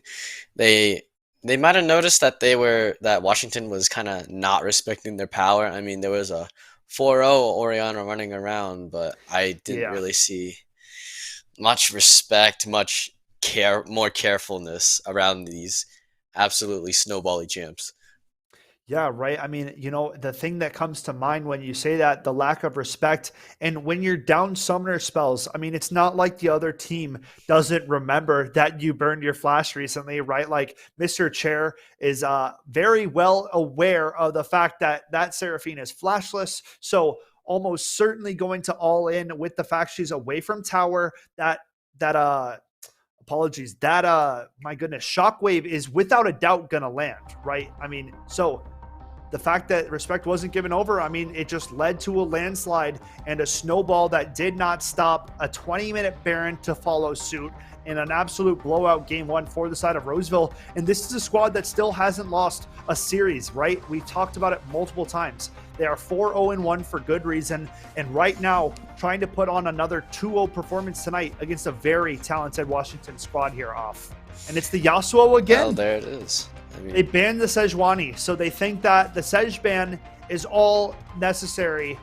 they they might have noticed that Washington was kind of not respecting their power. I mean, there was a 4-0 Oriana running around, but I didn't Yeah. really see much respect, more carefulness around these absolutely snowbally champs. Yeah, right. I mean, the thing that comes to mind when you say that, the lack of respect, and when you're down summoner spells, I mean, it's not like the other team doesn't remember that you burned your flash recently, right? Like Mr. Chair is very well aware of the fact that Seraphine is flashless. So almost certainly going to all in with the fact she's away from tower, that apologies, my goodness, shockwave is without a doubt gonna land, right? I mean, so the fact that respect wasn't given over, I mean, it just led to a landslide and a snowball that did not stop, a 20-minute Baron to follow suit, in an absolute blowout game one for the side of Roseville. And this is a squad that still hasn't lost a series, right? We've talked about it multiple times. They are 4-0-1 for good reason. And right now, trying to put on another 2-0 performance tonight against a very talented Washington squad here off. And it's the Yasuo again. Well, there it is. I mean, They banned the Sejuani, so they think that the Sej ban is all necessary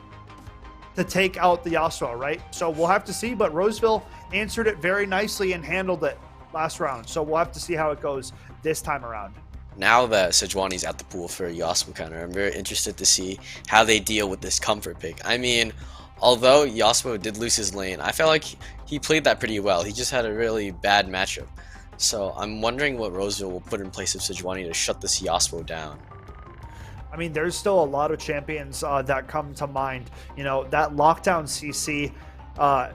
to take out the Yasuo, right? So we'll have to see, but Roseville answered it very nicely and handled it last round. So we'll have to see how it goes this time around. now that Sejuani's at the pool for Yasuo counter, I'm very interested to see how they deal with this comfort pick. I mean, although Yasuo did lose his lane, I felt like he played that pretty well. He just had a really bad matchup. So I'm wondering what Roseville will put in place of Sejuani to shut this Yasuo down. I mean, there's still a lot of champions that come to mind. That lockdown CC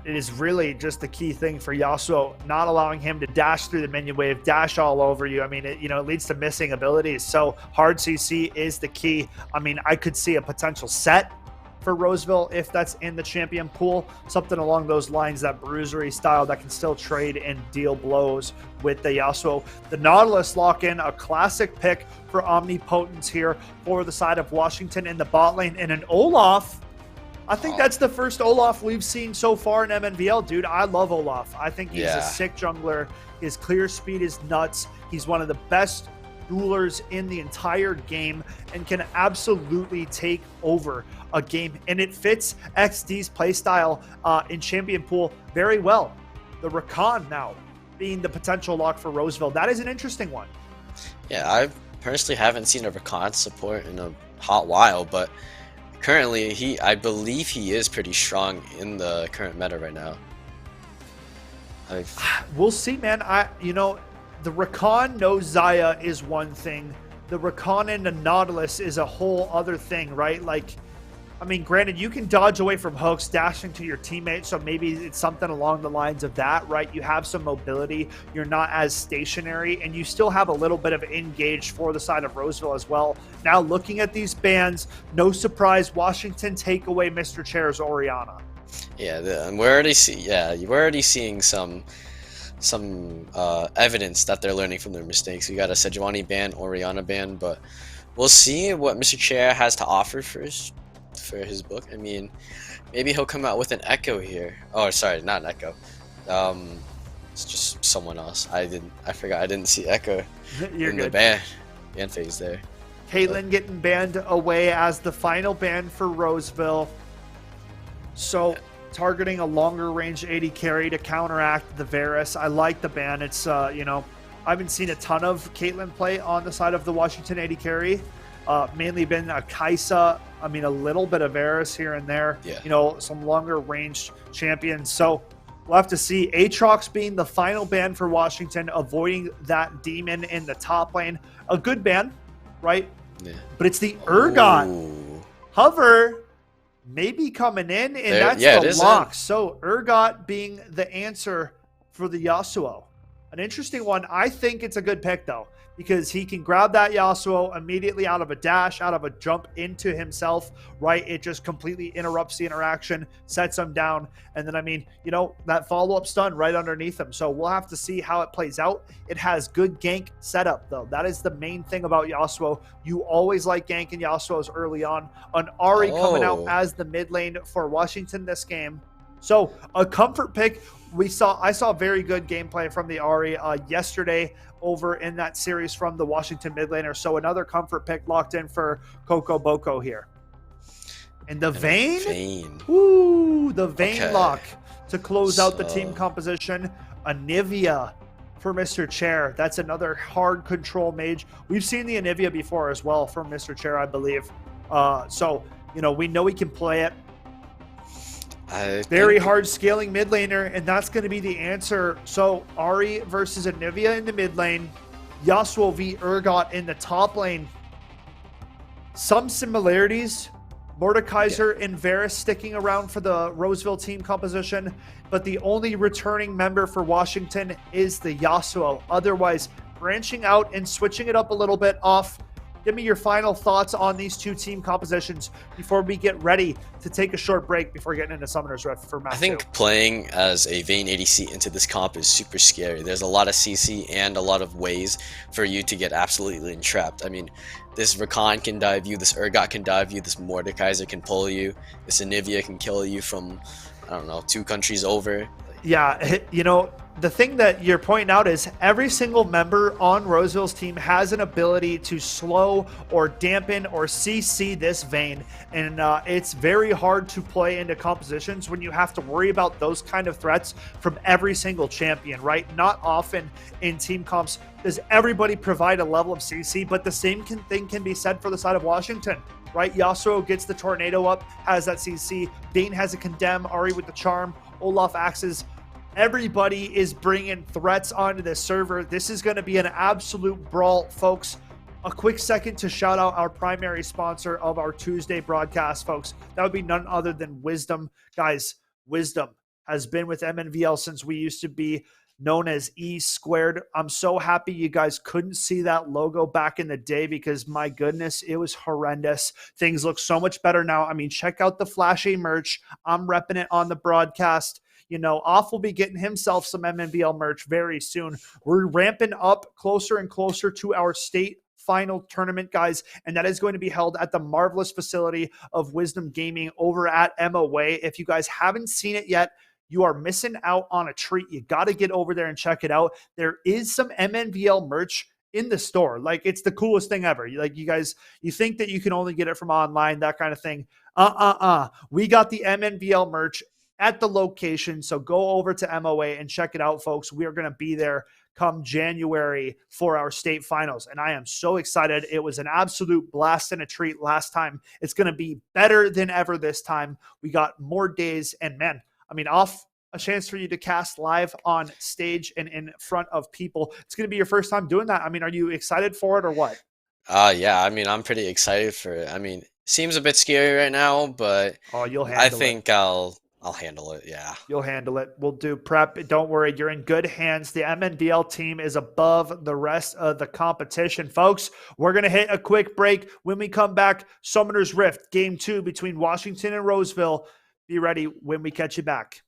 it is really just the key thing for Yasuo, not allowing him to dash through the minion wave, dash all over you. I mean, it leads to missing abilities. So hard CC is the key. I mean, I could see a potential set for Roseville if that's in the champion pool, something along those lines, that bruisery style that can still trade and deal blows with the Yasuo. The Nautilus lock in, a classic pick for Omnipotence here for the side of Washington in the bot lane, and an Olaf. I think that's the first Olaf we've seen so far in MNVL, dude. I love Olaf. I think he's a sick jungler. His clear speed is nuts. He's one of the best duelers in the entire game and can absolutely take over a game. And it fits XD's playstyle in Champion Pool very well. The Rakan now being the potential lock for Roseville. That is an interesting one. Yeah, I personally haven't seen a Rakan support in a hot while, but currently I believe he is pretty strong in the current meta right now. We'll see, man. The Rakan no Zaya is one thing. The Rakan and the Nautilus is a whole other thing, right? Like, I mean, granted, you can dodge away from hooks, dashing to your teammate, so maybe it's something along the lines of that, right? You have some mobility, you're not as stationary, and you still have a little bit of engage for the side of Roseville as well. Now, looking at these bans, no surprise, Washington take away Mr. Chair's Oriana. Yeah, we're already seeing some evidence that they're learning from their mistakes. We got a Sejuani ban, Oriana ban, but we'll see what Mr. Chair has to offer first for his book. I mean, maybe he'll come out with an Echo here. Oh, sorry, not an Echo. It's just someone else. I forgot. I didn't see Echo You're in good. the ban phase there. Caitlyn getting banned away as the final ban for Roseville. So targeting a longer range AD carry to counteract the Varus. I like the ban. It's, I haven't seen a ton of Caitlyn play on the side of the Washington AD carry. Mainly been a Kaisa. I mean, a little bit of Varus here and there. Yeah. Some longer range champions. So we'll have to see. Aatrox being the final ban for Washington, avoiding that demon in the top lane. A good ban, right? Yeah. But it's the Urgot. Ooh. Hover maybe coming in, and that's the lock. So Urgot being the answer for the Yasuo. An interesting one. I think it's a good pick, though, because he can grab that Yasuo immediately out of a dash, out of a jump into himself, right? It just completely interrupts the interaction, sets him down. And then, I mean, you know, that follow-up stun right underneath him. So we'll have to see how it plays out. It has good gank setup, though. That is the main thing about Yasuo. You always like ganking Yasuo's early on. An Ahri coming out as the mid lane for Washington this game. So a comfort pick. I saw very good gameplay from the Ahri yesterday over in that series from the Washington mid laner. So another comfort pick locked in for Coco Boko here. And the Vayne? Ooh, the Vayne lock to close out the team composition. Mnvl for Mr. Chair. That's another hard control mage. We've seen the Mnvl before as well from Mr. Chair, I believe. So, you know, we know he can play it. Very hard scaling mid laner, and that's going to be the answer. So Ahri versus Mnvl in the mid lane, Yasuo v Urgot in the top lane. Some similarities. Mordekaiser and Varus sticking around for the Roseville team composition, but the only returning member for Washington is the Yasuo. Otherwise, branching out and switching it up a little bit off. Give me your final thoughts on these two team compositions before we get ready to take a short break before getting into Summoner's Rift for match 2. I think playing as a Vayne ADC into this comp is super scary. There's a lot of CC and a lot of ways for you to get absolutely entrapped. I mean, this Rakan can dive you, this Urgot can dive you, this Mordekaiser can pull you, this Mnvl can kill you from, I don't know, 2 countries over. Yeah, you know, the thing that you're pointing out is every single member on Roseville's team has an ability to slow or dampen or CC this Vayne, and it's very hard to play into compositions when you have to worry about those kind of threats from every single champion, right? Not often in team comps does everybody provide a level of CC, but the same thing can be said for the side of Washington. Right, Yasuo gets the tornado up, has that CC. Vayne has a condemn, Ahri with the charm, Olaf axes. Everybody is bringing threats onto this server. This is going to be an absolute brawl, folks. A quick second to shout out our primary sponsor of our Tuesday broadcast, folks. That would be none other than Wisdom. Guys, Wisdom has been with Mnvl since we used to be known as E Squared. I'm so happy you guys couldn't see that logo back in the day because, my goodness, it was horrendous. Things look so much better now. I mean, check out the flashy merch. I'm repping it on the broadcast. You know, Off will be getting himself some Mnvl merch very soon. We're ramping up closer and closer to our state final tournament, guys, and that is going to be held at the marvelous facility of Wisdom Gaming over at MOA. If you guys haven't seen it yet, you are missing out on a treat. You got to get over there and check it out. There is some Mnvl merch in the store. Like, it's the coolest thing ever. Like, you guys, you think that you can only get it from online, that kind of thing. We got the Mnvl merch at the location. So go over to MOA and check it out, folks. We are going to be there come January for our state finals. And I am so excited. It was an absolute blast and a treat last time. It's going to be better than ever this time. We got more days, and man, I mean, Off, a chance for you to cast live on stage and in front of people. It's going to be your first time doing that. I mean, are you excited for it or what? Yeah, I mean, I'm pretty excited for it. I mean, seems a bit scary right now, but you'll handle I think it. I'll handle it, yeah. You'll handle it. We'll do prep. Don't worry, you're in good hands. The Mnvl team is above the rest of the competition. Folks, we're going to hit a quick break. When we come back, Summoner's Rift, Game 2 between Washington and Roseville. Be ready when we catch you back.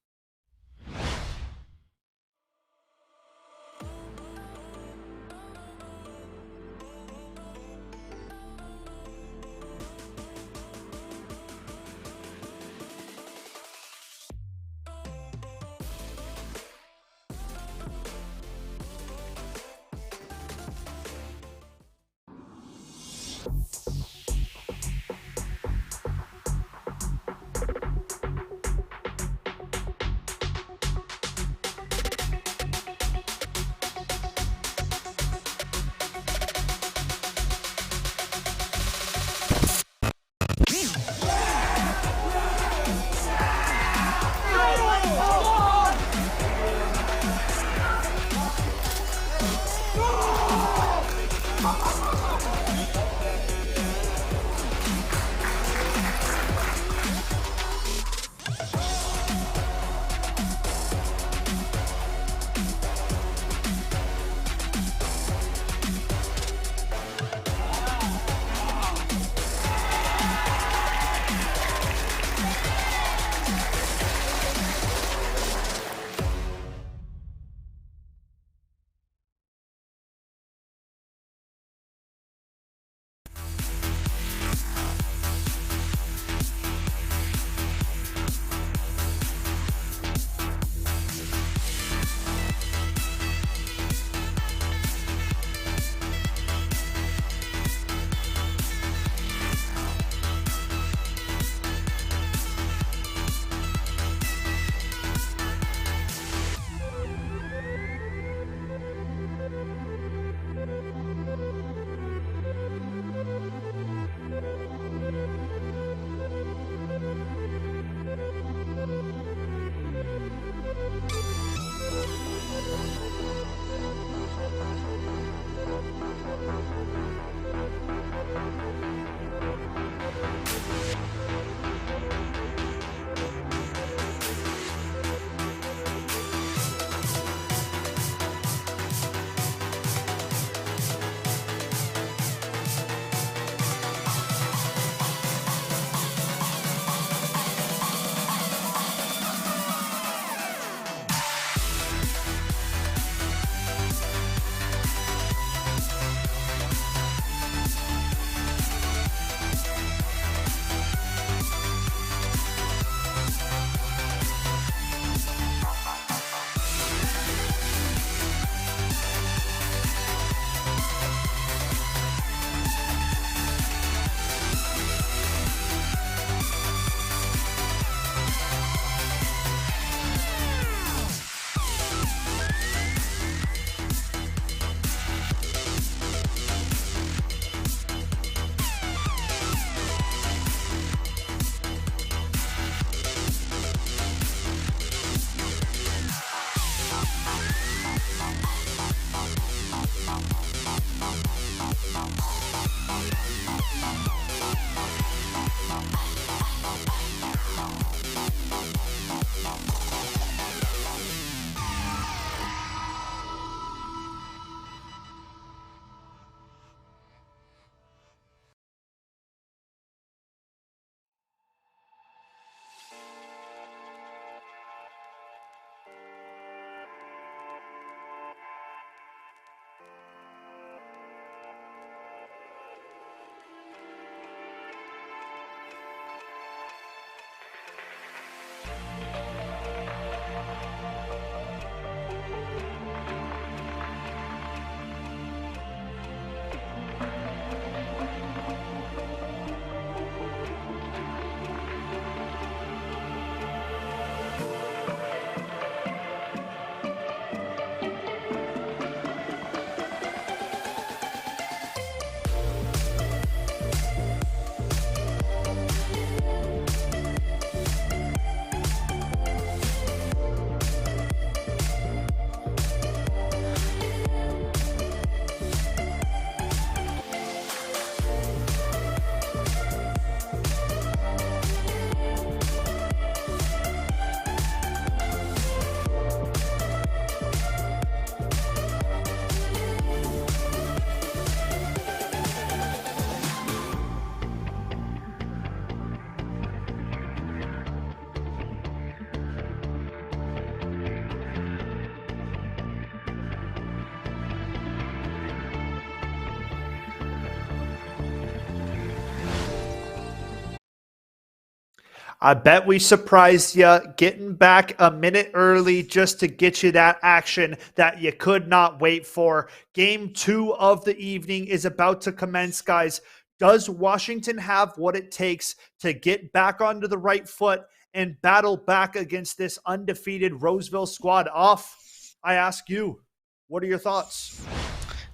I bet we surprised you getting back a minute early just to get you that action that you could not wait for. Game 2 of the evening is about to commence, guys. Does Washington have what it takes to get back onto the right foot and battle back against this undefeated Roseville squad? Off, I ask you, what are your thoughts?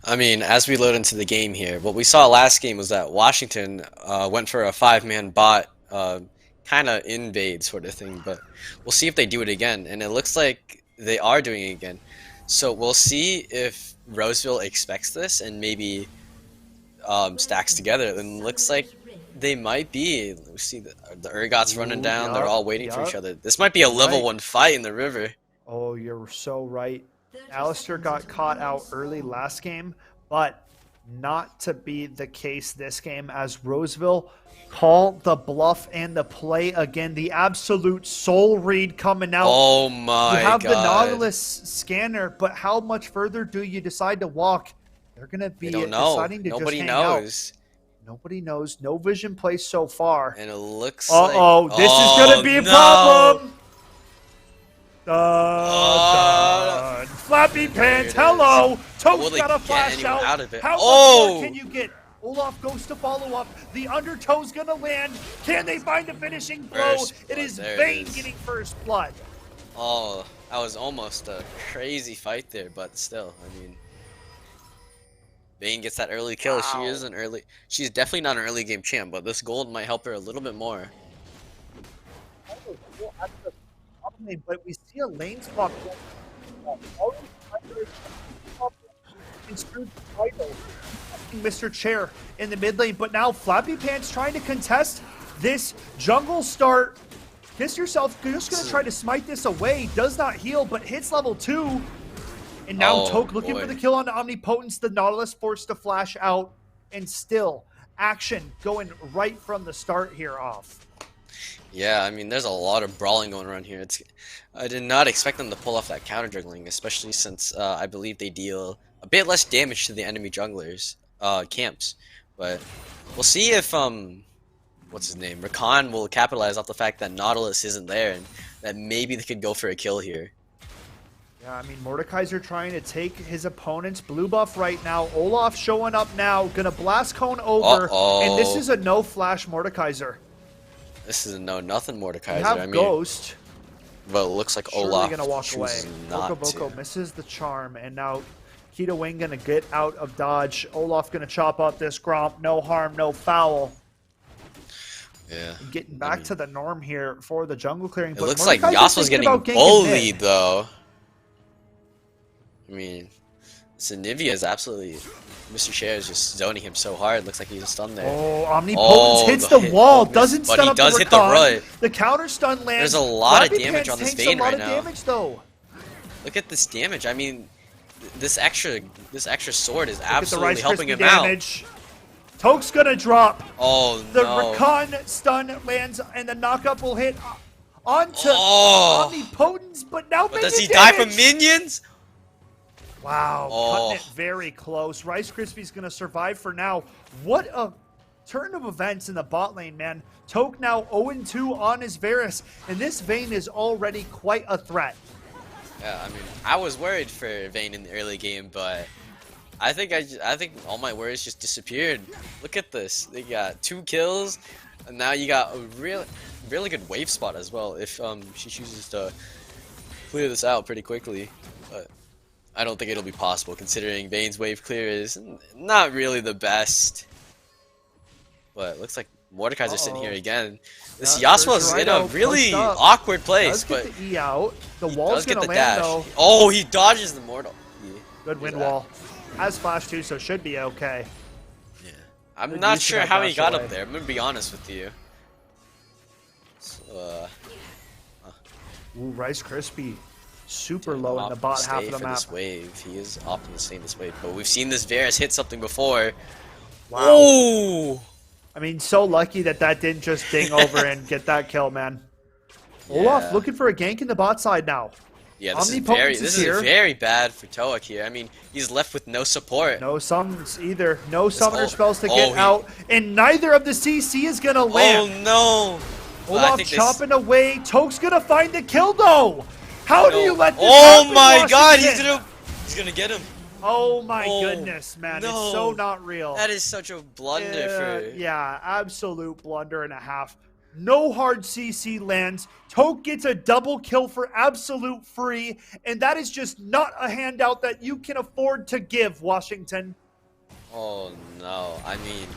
I mean, as we load into the game here, what we saw last game was that Washington went for a 5-man bot kind of invade sort of thing, but we'll see if they do it again, and it looks like they are doing it again. So we'll see if Roseville expects this and maybe stacks together, and looks like they might be. We see the Urgots running down, they're all waiting for each other. This might be a level 1 fight in the river. Oh, you're so right. Alistair got caught out early last game, but not to be the case this game, as Roseville call the bluff and the play again. The absolute soul read coming out. Oh my god. You have the Nautilus scanner, but how much further do you decide to walk? They're going to be deciding to Nobody just hang knows. out. Nobody knows. No vision place so far. And it looks like... this is going to be a problem. Dun. Flappy Pants, hello! Toast got a flash out. How much more can you get? Olaf goes to follow up. The undertow's gonna land. Can they find the finishing blow? It is Vayne getting first blood. Oh, that was almost a crazy fight there, but still, I mean, Vayne gets that early kill. Wow. She's definitely not an early game champ, but this gold might help her a little bit more. But we see a lane swap. Mr. Chair in the mid lane, but now Flappy Pants trying to contest this jungle start. Kiss yourself, just gonna try to smite this away. Does not heal, but hits level 2. And now Toke looking for the kill on Omnipotence. The Nautilus forced to flash out, and still action going right from the start here off. Yeah, I mean, there's a lot of brawling going around here. I did not expect them to pull off that counter juggling, especially since I believe they deal a bit less damage to the enemy junglers camps. But we'll see if what's his name, Rakan will capitalize off the fact that Nautilus isn't there, and that maybe they could go for a kill here. Yeah, I mean, Mordekaiser trying to take his opponent's blue buff right now. Olaf showing up now, gonna blast cone over, and this is a no flash Mordekaiser. This is a no-nothing Mordekaiser. You have Ghost. But it looks like Olaf gonna walk away. Boko misses the charm, and now Keto Wing gonna get out of dodge. Olaf gonna chop up this Gromp. No harm, no foul. Yeah. Getting back to the norm here for the jungle clearing. It looks like Yasuo's getting bullied, though. I mean, Mnvl is absolutely... Mr. Chair is just zoning him so hard. Looks like he's stunned there. Oh, Omnipotence hits the wall. Doesn't stun up the Rakan. But he does hit the rut. The counter stun lands. There's a lot of damage on this Vayne right now. Damage, though. Look at this damage. I mean, this extra sword is absolutely helping him out. Toke's gonna drop. Oh no. The Rakan stun lands, and the knockup will hit onto Omnipotence, but now does he die from minions? Wow, cutting it very close. Rice Krispie's going to survive for now. What a turn of events in the bot lane, man. Toke now 0-2 on his Varus, and this Vayne is already quite a threat. Yeah, I mean, I was worried for Vayne in the early game, but I think all my worries just disappeared. Look at this. They got 2 kills, and now you got a really good wave spot as well if she chooses to clear this out pretty quickly. But I don't think it'll be possible, considering Vayne's wave clear is not really the best. But it looks like Mordekaiser's sitting here again. This Yasuo's in a really awkward place, but the E out. The wall's gonna land though. Oh, he dodges the mortal. Good wind wall. Has flash too, so should be okay. Yeah, I'm not sure how he got up there. I'm gonna be honest with you. So, Ooh, Rice Krispie. Super low in the bot half of the map. This wave. He is opting to stay in this wave, but we've seen this Varus hit something before. Wow. Oh! I mean, so lucky that didn't just ding over and get that kill, man. Yeah. Olaf looking for a gank in the bot side now. Yeah, this is very bad for Toak here. I mean, he's left with no support. No summons either. No summoner spells to get out, and neither of the CC is gonna land. Oh no! Olaf chopping away. Toke's gonna find the kill though. How do you let this Oh happen, my god, Washington? he's gonna get him. Oh my goodness, man. No. It's so not real. That is such a blunder for... Yeah, absolute blunder and a half. No hard CC lands. Toke gets a double kill for absolute free, and that is just not a handout that you can afford to give, Washington. Oh no, I mean,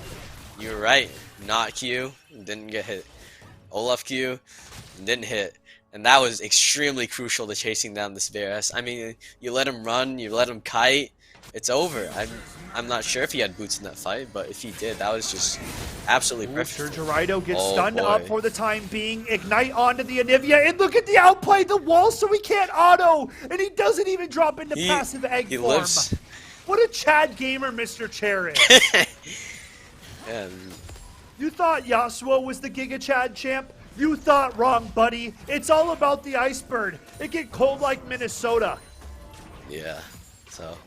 you're right. Not Q, didn't get hit. Olaf Q, didn't hit. And that was extremely crucial to chasing down this Varus. I mean, you let him run, you let him kite, it's over. I'm not sure if he had boots in that fight, but if he did, that was just absolutely perfect. Sergerido gets stunned up for the time being. Ignite onto the Mnvl, and look at the outplay, the wall, so he can't auto, and he doesn't even drop into passive egg form. Lives. What a Chad gamer Mr. Chair is. Yeah. You thought Yasuo was the Giga Chad champ? You thought wrong, buddy. It's all about the Icebird. It get cold like Minnesota. Yeah, so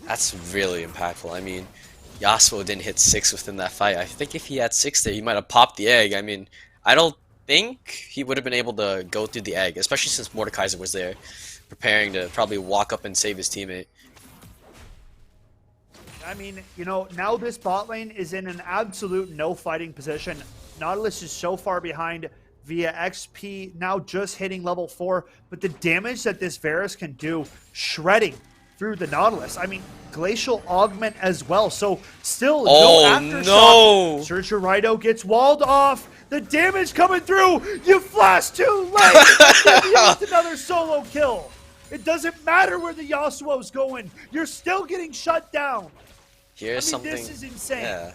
that's really impactful. I mean, Yasuo didn't hit 6 within that fight. I think if he had 6 there, he might have popped the egg. I mean, I don't think he would have been able to go through the egg, especially since Mordekaiser was there, preparing to probably walk up and save his teammate. I mean, you know, now this bot lane is in an absolute no fighting position. Nautilus is so far behind via XP, now just hitting level 4, but the damage that this Varus can do, shredding through the Nautilus. I mean, Glacial Augment as well, so still no aftershock. No. Sergerido gets walled off, the damage coming through, you flash too late, with another solo kill. It doesn't matter where the Yasuo's going, you're still getting shut down. Here's something. This is insane. Yeah.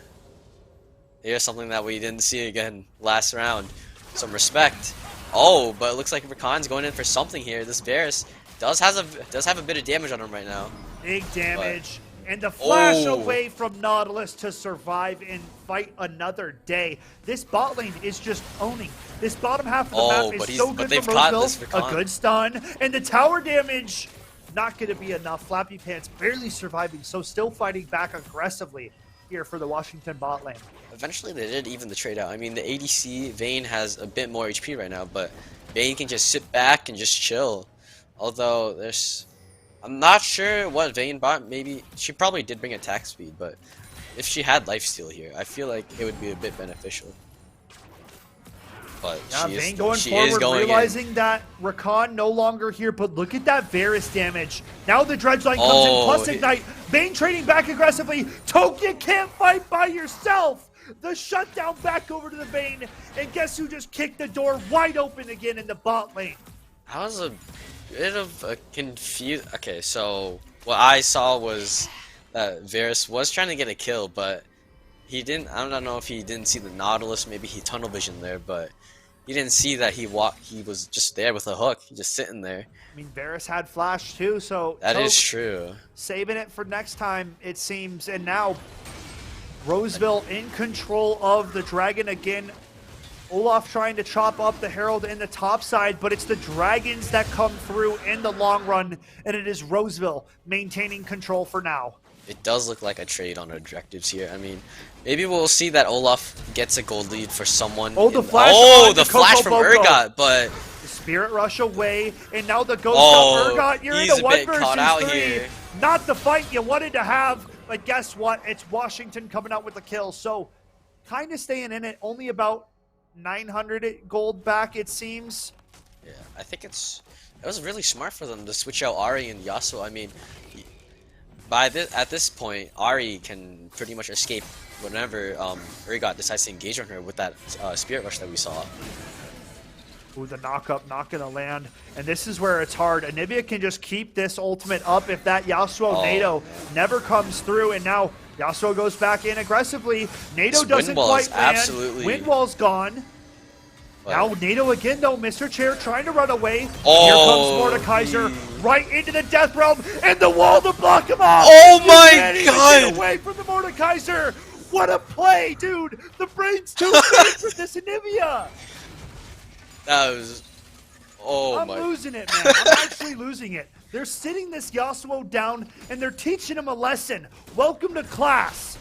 Here's something that we didn't see again last round. Some respect. Oh, but it looks like Rakan's going in for something here. This Varus does have a bit of damage on him right now. Big damage. And the flash away from Nautilus to survive and fight another day. This bot lane is just owning. This bottom half of the map is so good for Roseville. A good stun. And the tower damage, not going to be enough. Flappy Pants barely surviving, so still fighting back aggressively here for the Washington bot lane. Eventually they did even the trade out. I mean, the ADC, Vayne, has a bit more HP right now, but Vayne can just sit back and just chill. Although, I'm not sure what Vayne bought. Maybe, she probably did bring attack speed, but if she had lifesteal here, I feel like it would be a bit beneficial. But yeah, she Vayne is going going realizing that Rakan no longer here, but look at that Varus damage. Now the Dredge line comes in, plus Ignite. Vayne trading back aggressively. Toke, you can't fight by yourself. The shutdown back over to the Vayne, and guess who just kicked the door wide open again in the bot lane? I was a bit of a confused. Okay, so what I saw was that Varus was trying to get a kill, but he didn't. I don't know if he didn't see the Nautilus. Maybe he tunnel visioned there, but he didn't see that he was just there with a hook. He just sitting there. I mean, Varus had flash too, so that is true. Saving it for next time, it seems. And now Roseville in control of the dragon again. Olaf trying to chop up the Herald in the top side, but it's the dragons that come through in the long run, and it is Roseville maintaining control for now. It does look like a trade on objectives here. I mean, maybe we'll see that Olaf gets a gold lead for someone. Oh, the flash! The flash from Urgot, but the Spirit Rush away, and now the Ghost of Urgot. You're in a 1 versus 3. Here. Not the fight you wanted to have, but guess what? It's Washington coming out with the kill. So, kind of staying in it. Only about 900 gold back, it seems. Yeah, I think it was really smart for them to switch out Ahri and Yasuo. I mean, at this point, Ahri can pretty much escape whenever Urgot decides to engage on her with that Spirit Rush that we saw. Ooh, the knock-up not going to land. And this is where it's hard. Mnvl can just keep this ultimate up if that Yasuo NATO never comes through. And now Yasuo goes back in aggressively. NATO doesn't quite land. Windwall's gone. Now NATO again though, Mr. Chair trying to run away. Here comes Mordekaiser right into the death realm and the wall to block him off. Oh my god! Get away from the Mordekaiser. What a play, dude! The brain's too big for this Mnvl. That was... I'm losing it, man. I'm actually losing it. They're sitting this Yasuo down, and they're teaching him a lesson. Welcome to class.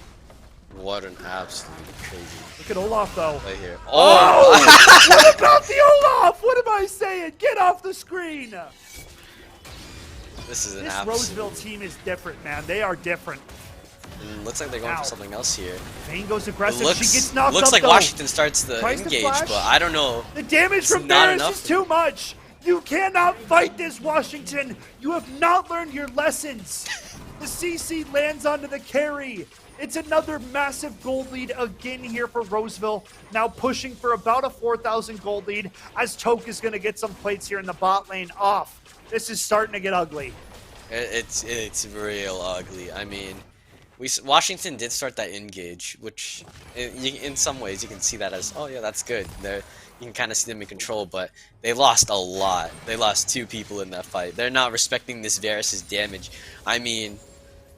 What an absolute crazy Look at Olaf though. play here. Oh! Oh! What about the Olaf? What am I saying? Get off the screen. This is an This absolute. Roseville team is different, man. They are different. Looks like they're going Ow. for something else here. Vayne goes It aggressive. looks, She gets knocked looks up like though. Washington starts the Tries to engage, flash. but I don't know. The damage It's from not Varus enough is for too much. You cannot fight this, Washington. You have not learned your lessons. The CC lands onto the carry. It's another massive gold lead again here for Roseville. Now pushing for about a 4,000 gold lead as Toke is going to get some plates here in the bot lane off. This is starting to get ugly. It's real ugly. I mean, Washington did start that engage, which in some ways you can see that as, oh yeah, that's good. You can kind of see them in control, but they lost a lot. They lost 2 people in that fight. They're not respecting this Varus's damage. I mean,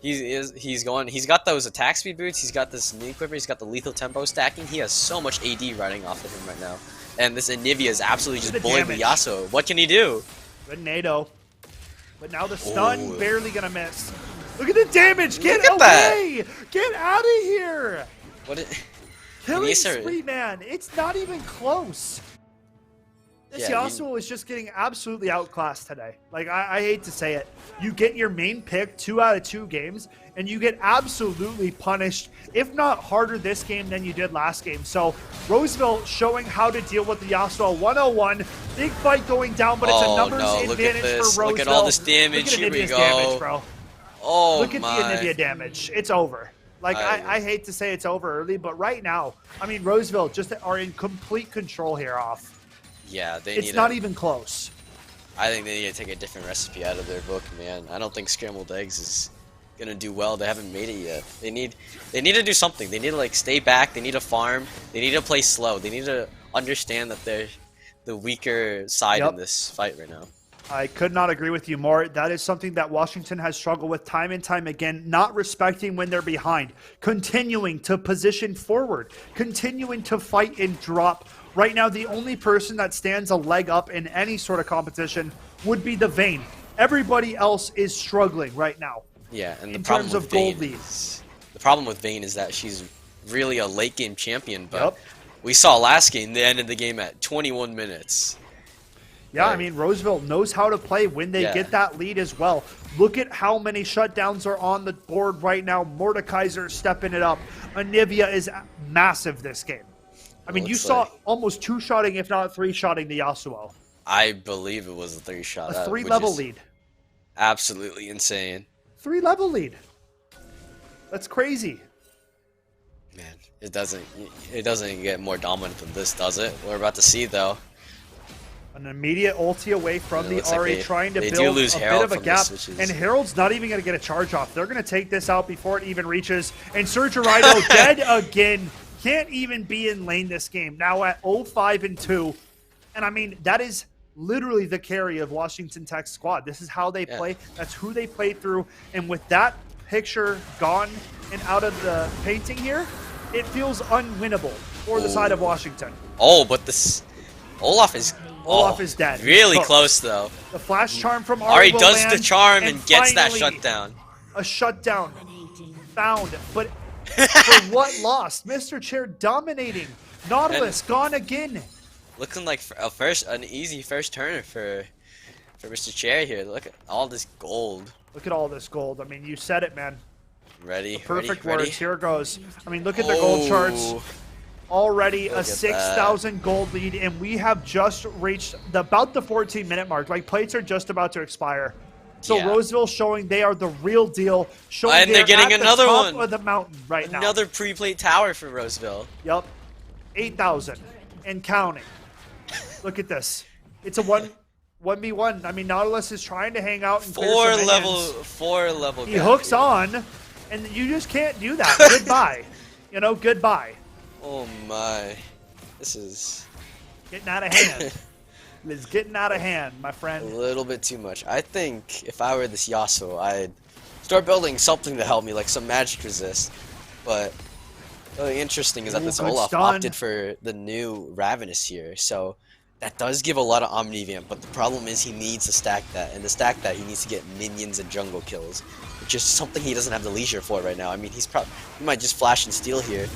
he's got those attack speed boots. He's got this knee quiver. He's got the lethal tempo stacking. He has so much AD running off of him right now, and this Mnvl is absolutely just bullying the Yasuo. What can he do? Good NATO. But now the stun Ooh. barely going to miss. Look at the damage. Get Look at away. Get out of here. What? Killing Anissa- spree, man. It's not even close. This Yeah, Yasuo is just getting absolutely outclassed today. Like, I hate to say it. You get your main pick 2 out of 2 games, and you get absolutely punished, if not harder this game than you did last game. So, Roseville showing how to deal with the Yasuo 101. Big fight going down, but it's a numbers look at advantage this. for Roseville. Look at all this damage. Look at Here we Anivia's go. damage, bro. Oh Look at my. the Anivia damage. It's over. Like, I hate to say it's over early, but right now, I mean, Roseville just are in complete control here off. Yeah, It's not even close. I think they need to take a different recipe out of their book, man. I don't think scrambled eggs is gonna do well. They haven't made it yet. They need to do something. They need to like stay back. They need to farm. They need to play slow. They need to understand that they're the weaker side in this fight right now. I could not agree with you more. That is something that Washington has struggled with time and time again, not respecting when they're behind, continuing to position forward, continuing to fight and drop. Right now, the only person that stands a leg up in any sort of competition would be the Vayne. Everybody else is struggling right now. Yeah, and the in problem terms with of gold Vayne leads. the problem with Vayne is that she's really a late game champion, but Yep. we saw last game they ended the game at 21 minutes. Yeah, Right. I mean, Roseville knows how to play when they get that lead as well. Look at how many shutdowns are on the board right now. Mordekaiser stepping it up. Anivia is massive this game. I mean, you saw almost 2-shotting, if not 3-shotting the Yasuo. I believe it was a 3-shot. A 3-level lead. Absolutely insane. 3-level lead. That's crazy. Man, it doesn't get more dominant than this, does it? We're about to see though. An immediate ulti away from the looks like RA, they- trying to they do build lose a bit Herald of a from gap. this, which is- And Herald's not even going to get a charge off. They're going to take this out before it even reaches. And Surgerido dead again. Can't even be in lane this game. Now at 0-5-2. And I mean, that is literally the carry of Washington Tech's squad. This is how they play. That's who they play through. And with that picture gone and out of the painting here, it feels unwinnable for the side of Washington. Oh, but this Olaf is dead. Really He's close though. The flash charm from Ari will does land, the charm and gets that finally, shutdown. A shutdown found, but for what lost? Mr. Chair dominating. Nautilus gone again. Looking like an easy first turn for Mr. Chair here. Look at all this gold. Look at all this gold. I mean, you said it, man. Ready? Perfect ready, words. Here it goes. I mean, look at the gold charts. Already a Look at 6,000 gold lead, and we have just reached about the 14-minute mark. Like, plates are just about to expire. So Yeah. Roseville showing they are the real deal. Showing And they're getting at another the top one. of the mountain right now. Another pre-plate tower for Roseville. Yup. 8,000 and counting. Look at this. It's a 1v1. I mean, Nautilus is trying to hang out and clear some minions. Four level. He gap hooks here. on, and you just can't do that. Goodbye. You know, goodbye. Oh my, this is Getting out of hand. It's getting out of hand, my a friend. little bit too much. I think if I were this Yasuo, I'd start building something to help me, like some magic resist. But really interesting is that Ooh, this good Olaf stun. opted for the new Ravenous here, so that does give a lot of Omnivamp, but the problem is he needs to stack that, and to stack that he needs to get minions and jungle kills. which is something he doesn't have the leisure for right now. I mean, he might just flash and steal here,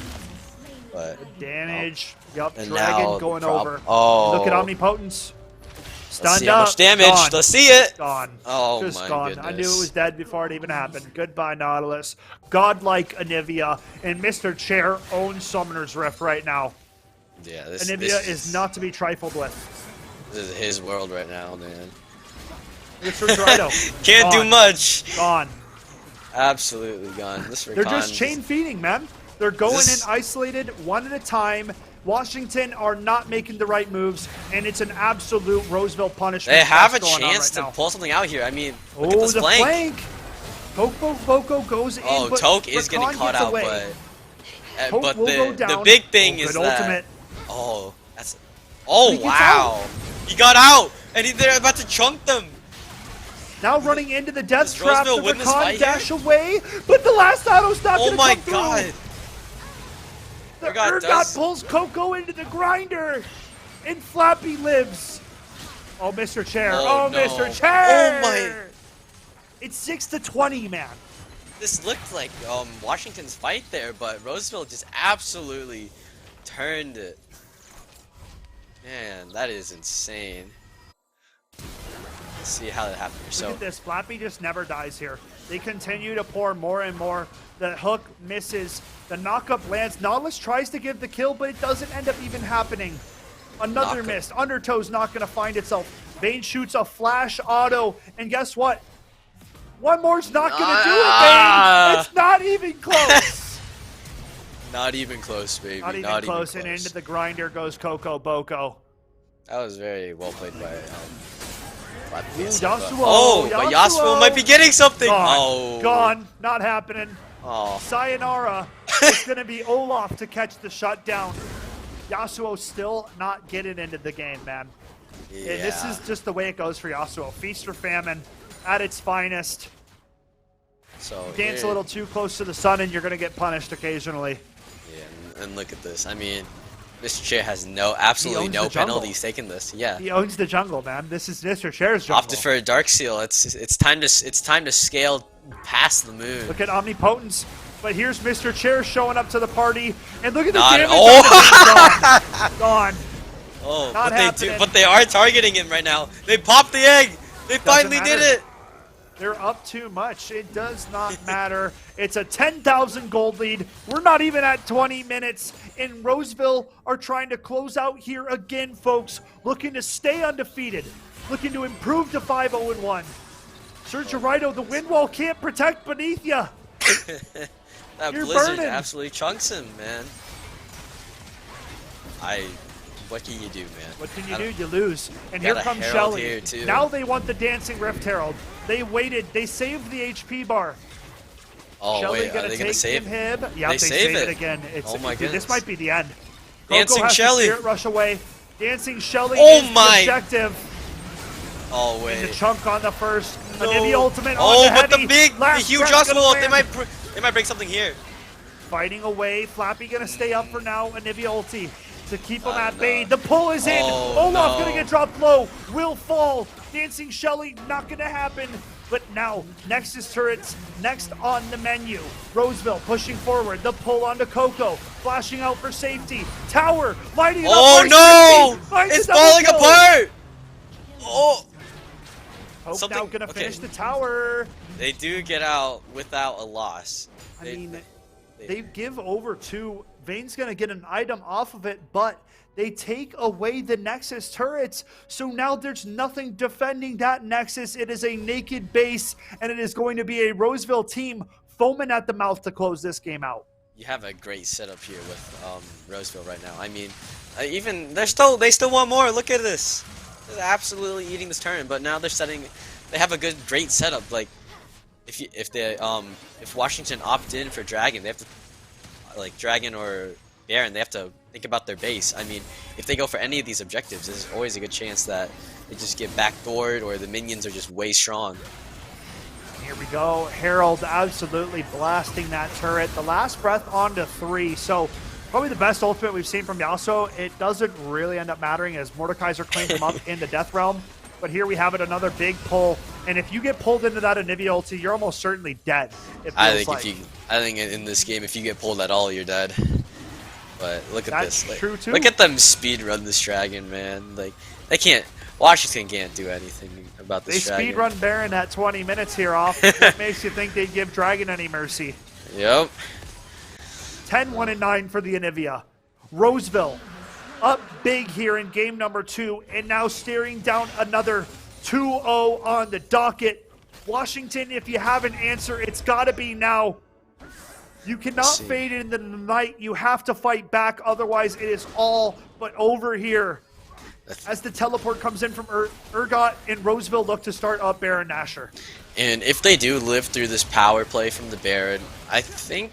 but Damage. Yup, and Dragon now going the over. Oh, Look at Omnipotence. let's see Stunned how up. much damage. Gone. Let's see it. Gone. Oh Just my gone. goodness. I knew it was dead before it even happened. Goodbye, Nautilus. Godlike Mnvl. And Mr. Chair owns Summoner's Rift right now. Yeah, Mnvl is not to be trifled with. This is his world right now, man. Mr. Dorito. Can't do much. Gone. Absolutely gone. They're just chain feeding, man. They're going This- in isolated, one at a time. Washington are not making the right moves, and it's an absolute Roseville punishment. They have a that's going on chance right to now. pull something out here. I mean, look at Oh, this the flank. Boko goes in, Oh, but Toke is getting Rakan caught gets out, away. but Toke will go the down. big thing Good is that ultimate. oh, that's oh He gets wow, he got out and they're about to chunk them. Now running into the death Does trap, the Roseville win this Rakan fight dash here? away, but the last auto's not Oh gonna my come through. god. The Urgot Urgot does- pulls Coco into the grinder, and Flappy lives. Oh, Mr. Chair. Oh, Oh, no. Mr. Chair. Oh, my. It's 6-20, man. This looked like Washington's fight there, but Roseville just absolutely turned it. Man, that is insane. Let's see how that happened here. Look So at this. Flappy just never dies here. They continue to pour more and more. The hook misses. The knockup lands. Nautilus tries to give the kill, but it doesn't end up even happening. Another Knockup. miss. Undertow's not going to find itself. Vayne shoots a flash auto, and guess what? One more's not going to do it, Vayne. It's not even close. not even close, baby. Not even close, and into the grinder goes Coco Boko. That was very well played by Flappy Ooh, Dancer, but- Yasuo, Oh, but Yasuo might be getting something. Gone. Oh, Gone. Not happening. Oh, Sayonara. It's going to be Olaf to catch the shutdown. Yasuo still not getting into the game, man. yeah. And this is just the way it goes for Yasuo. Feast or famine at its finest. so Dance a here- little too close to the sun and you're going to get punished occasionally. Yeah, and look at this. I mean, Mr. Chair has absolutely owns no the jungle. penalties taking this. Yeah. He owns the jungle, man. This is Mr. Chair's jungle. Opted for a Dark Seal. It's time to scale past the moon. Look at Omnipotence. But here's Mr. Chair showing up to the party. And look at the Not- damage. oh! Gone. Oh, Not happening. but they are targeting him right now. They popped the egg. They finally did matter. it. They're up too much. It does not matter. It's a 10,000 gold lead. We're not even at 20 minutes. And Roseville are trying to close out here again, folks. Looking to stay undefeated. Looking to improve to 5-0-1. Sergio, the wind wall can't protect beneath you. That You're Blizzard burning. absolutely chunks him, man. What can you do, man? What can I you do? don't- You lose. And Got here a comes Herald Shelly. here, too. Now they want the Dancing Rift Herald. They waited. They saved the HP bar. Oh Shelly wait, are gonna they gonna take save? him? Yeah, They they save save it it. again. Oh my dude, this goodness. might be the end. Dancing Coco has Shelly. To Spirit Rush away. Dancing Shelly Oh is my. the objective. Oh The wait. chunk on the first. No. Nivea ultimate Oh, on the but the heavy. the Last huge breath gonna Oswald, land. they might break something here. Fighting away. Flappy gonna stay up for now. Nivea ulti to keep him I at don't bay. know. The pull is in. Oh, Olaf no. gonna get dropped low. Will fall. Dancing Shelly not gonna happen. But now, Nexus turrets next on the menu. Roseville pushing forward. The pull onto Coco. Flashing out for safety. Tower lighting it up. Oh nice no! and deep. Finds It's double falling kill. apart. Oh, Hope Something- now gonna okay. finish the tower. they do get out without a loss. I mean, they give over to Vayne's gonna get an item off of it, but they take away the Nexus turrets. So now there's nothing defending that Nexus. It is a naked base, and it is going to be a Roseville team foaming at the mouth to close this game out. You have a great setup here with Roseville right now. I mean, even they still want more. Look at this. They're absolutely eating this turn, but now they have a great setup. Like if Washington opt in for Dragon, they have to like Dragon or Baron, they have to think about their base. I mean, if they go for any of these objectives, there's always a good chance that they just get backdoored or the minions are just way strong. Here we go. Herald absolutely blasting that turret. The last breath onto 3. So probably the best ultimate we've seen from Yasuo. It doesn't really end up mattering as Mordekaiser cleans him up in the Death Realm. But here we have it, another big pull. And if you get pulled into that Mnvl ulti, you're almost certainly dead. It feels I think like. I think in this game, if you get pulled at all, you're dead. But look at That's this. Like, true too. look at them speed run this dragon, man. Like they can't. Washington can't do anything about this They dragon. speed run Baron at 20 minutes here off. What makes you think they'd give Dragon any mercy? Yep. 10-1-9 for the Mnvl. Roseville up big here in game number 2 and now staring down another 2-0 on the docket. Washington, if you have an answer, it's got to be now. You cannot fade it into the night. You have to fight back. Otherwise, it is all but over here. As the teleport comes in from Urgot and Roseville look to start up Baron Nashor. And if they do live through this power play from the Baron, I think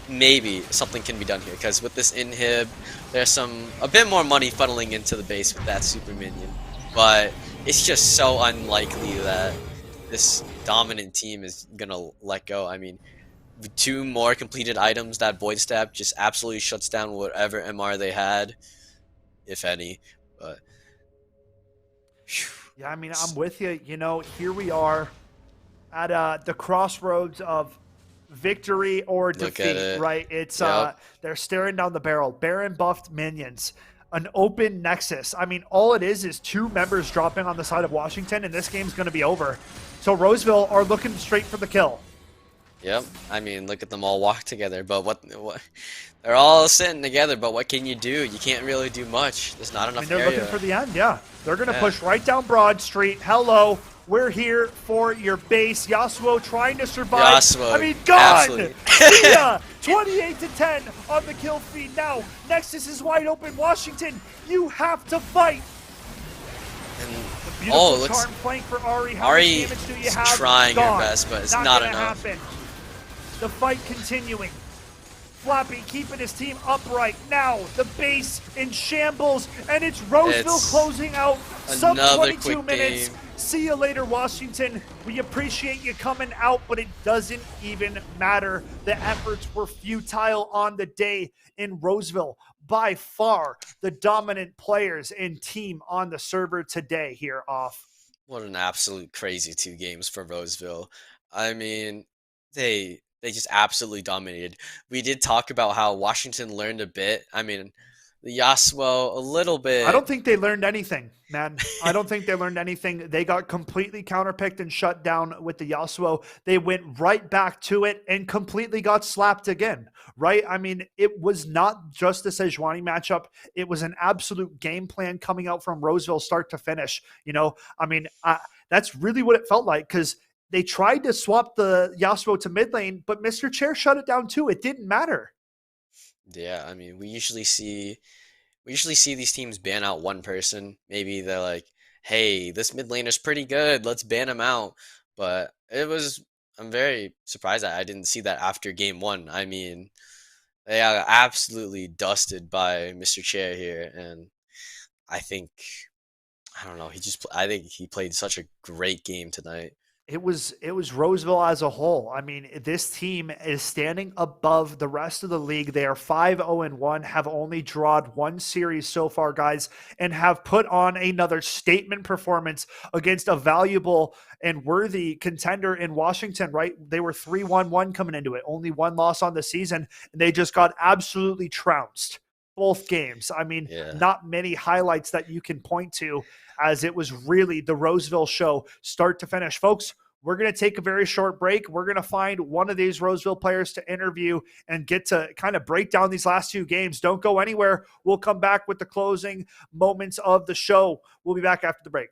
maybe something can be done here. Because with this inhib, there's a bit more money funneling into the base with that super minion. But it's just so unlikely that this dominant team is going to let go. I mean, 2 more completed items, that Void Stab just absolutely shuts down whatever MR they had, if any. But yeah, I mean, I'm with you. You know, here we are at the crossroads of victory or defeat, right? It's they're staring down the barrel. Baron buffed minions, an open nexus. I mean, all it is 2 members dropping on the side of Washington, and this game's going to be over. So Roseville are looking straight for the kill. Yep, I mean, look at them all walk together, but what they're all sitting together, but what can you do? You can't really do much. There's not enough they're area. looking for the end, yeah. They're going to push right down Broad Street. Hello, we're here for your base. Yasuo trying to survive. Yasuo, I mean, gone! absolutely. 28-10 on the kill feed now. Nexus is wide open. Washington, you have to fight. Beautiful charm flank for Ari. How much damage do you have? Trying her best, but it's not enough. Happen. The fight continuing. Flappy keeping his team upright. Now the base in shambles, and it's Roseville closing out sub 22 minutes. Game. See you later, Washington. We appreciate you coming out, but it doesn't even matter. The efforts were futile on the day in Roseville. By far the dominant players and team on the server today here off. What an absolute crazy 2 games for Roseville. I mean, they just absolutely dominated. We did talk about how Washington learned a bit. I mean, the Yasuo a little bit. I don't think they learned anything, man. I don't think they learned anything. They got completely counterpicked and shut down with the Yasuo. They went right back to it and completely got slapped again, right? I mean, it was not just the Sejuani matchup. It was an absolute game plan coming out from Roseville start to finish. You know, I mean, that's really what it felt like, because they tried to swap the Yasuo to mid lane, but Mr. Chair shut it down too. It didn't matter. Yeah, I mean, we usually see these teams ban out one person. Maybe they're like, "Hey, this mid laner's pretty good. Let's ban him out." But I'm very surprised that I didn't see that after game 1. I mean, they are absolutely dusted by Mr. Chair here, and I don't know. I think he played such a great game tonight. It was Roseville as a whole. I mean, this team is standing above the rest of the league. They are 5-0-1, have only drawn 1 series so far, guys, and have put on another statement performance against a valuable and worthy contender in Washington, right? They were 3-1-1 coming into it, only 1 loss on the season, and they just got absolutely trounced both games. I mean, not many highlights that you can point to, as it was really the Roseville show start to finish. Folks, we're going to take a very short break. We're going to find one of these Roseville players to interview and get to kind of break down these last 2 games. Don't go anywhere. We'll come back with the closing moments of the show. We'll be back after the break.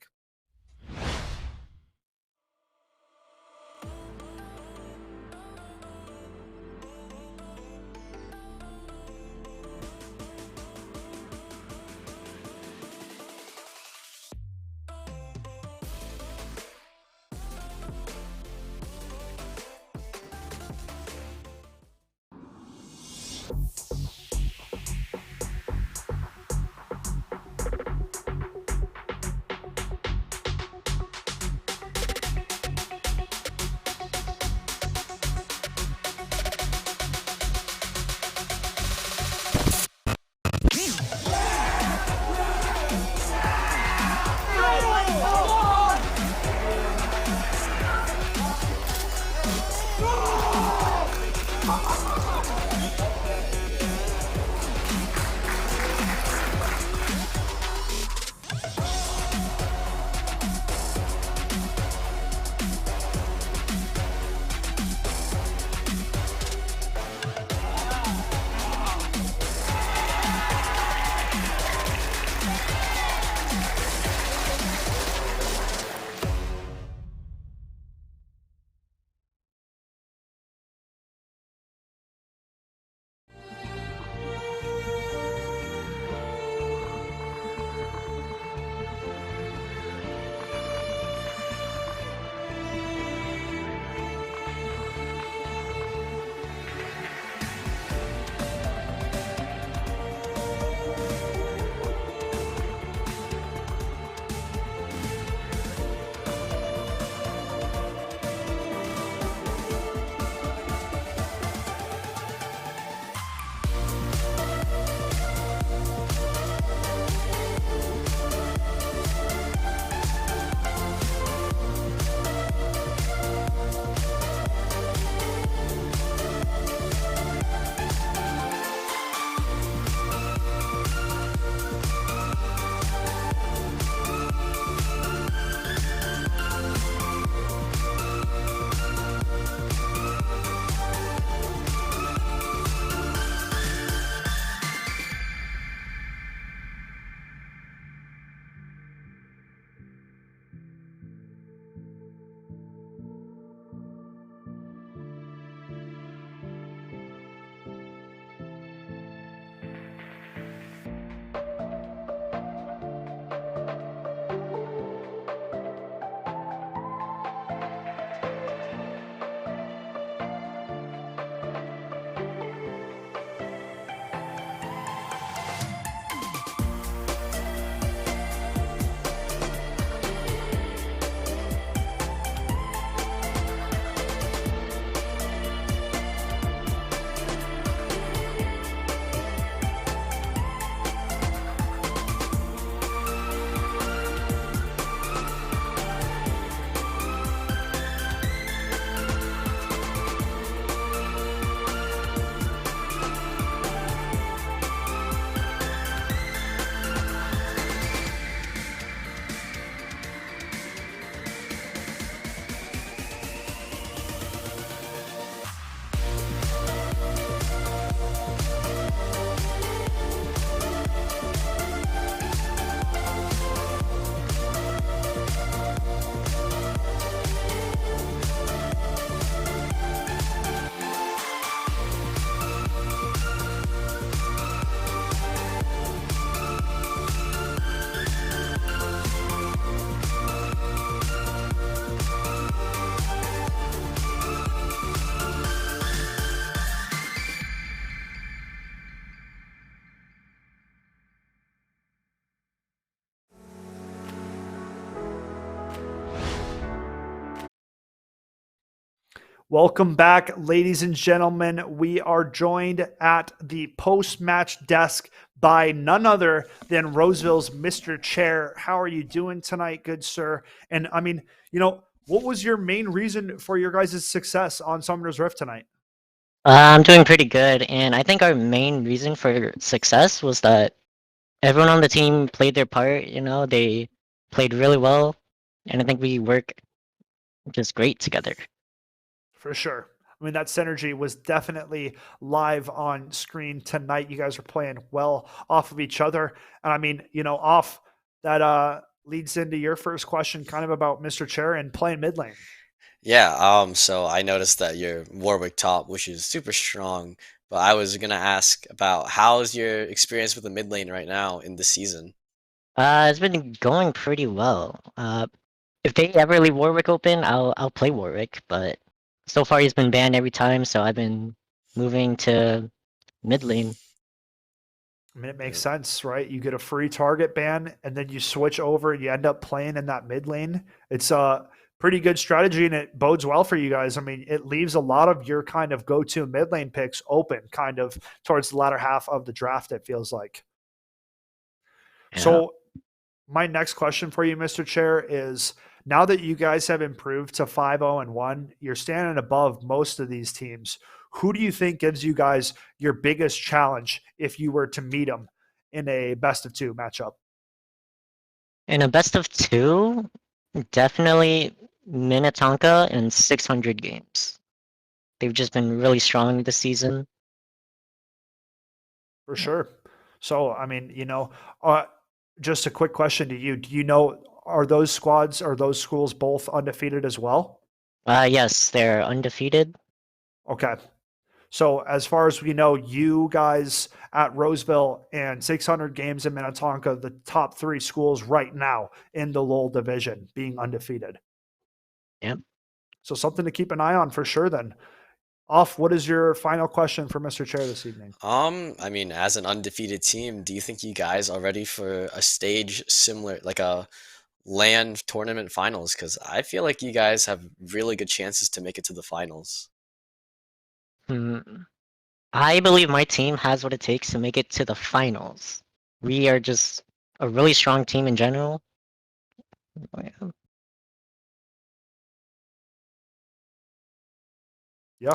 Welcome back, ladies and gentlemen. We are joined at the post-match desk by none other than Roseville's Mr. Chair. How are you doing tonight, good sir? And I mean, what was your main reason for your guys' success on Summoner's Rift tonight? I'm doing pretty good, and I think our main reason for success was that everyone on the team played their part. They played really well, and I think we work just great together. For sure. I mean, that synergy was definitely live on screen tonight. You guys are playing well off of each other. And I mean, off that leads into your first question kind of about Mr. Chair and playing mid lane. Yeah, so I noticed that you're Warwick top, which is super strong, but I was gonna ask about how's your experience with the mid lane right now in the season? It's been going pretty well. If they ever leave Warwick open, I'll play Warwick, but so far he's been banned every time, so I've been moving to mid lane. I mean, it makes Yeah. sense, right? You get a free target ban and then you switch over and you end up playing in that mid lane. It's a pretty good strategy and it bodes well for you guys. I mean, it leaves a lot of your kind of go to mid lane picks open kind of towards the latter half of the draft, it feels like. Yeah. So, my next question for you, Mr. Chair, is now that you guys have improved to 5-0-1, you're standing above most of these teams. Who do you think gives you guys your biggest challenge if you were to meet them in a best of two matchup? In a best of two, definitely Minnetonka and 600 games. They've just been really strong this season. For sure. So, I mean, uh, just a quick question to you. Do you know, are those squads, are those schools both undefeated as well? Yes, they're undefeated. Okay. So as far as we know, you guys at Roseville and 600 games in Minnetonka, the top three schools right now in the Lowell division being undefeated. Yep. So something to keep an eye on for sure then. Off, what is your final question for Mr. Chair this evening? I mean, as an undefeated team, do you think you guys are ready for a stage similar, like a land tournament finals? Because I feel like you guys have really good chances to make it to the finals. Hmm. I believe my team has what it takes to make it to the finals. We are just a really strong team in general. Yeah.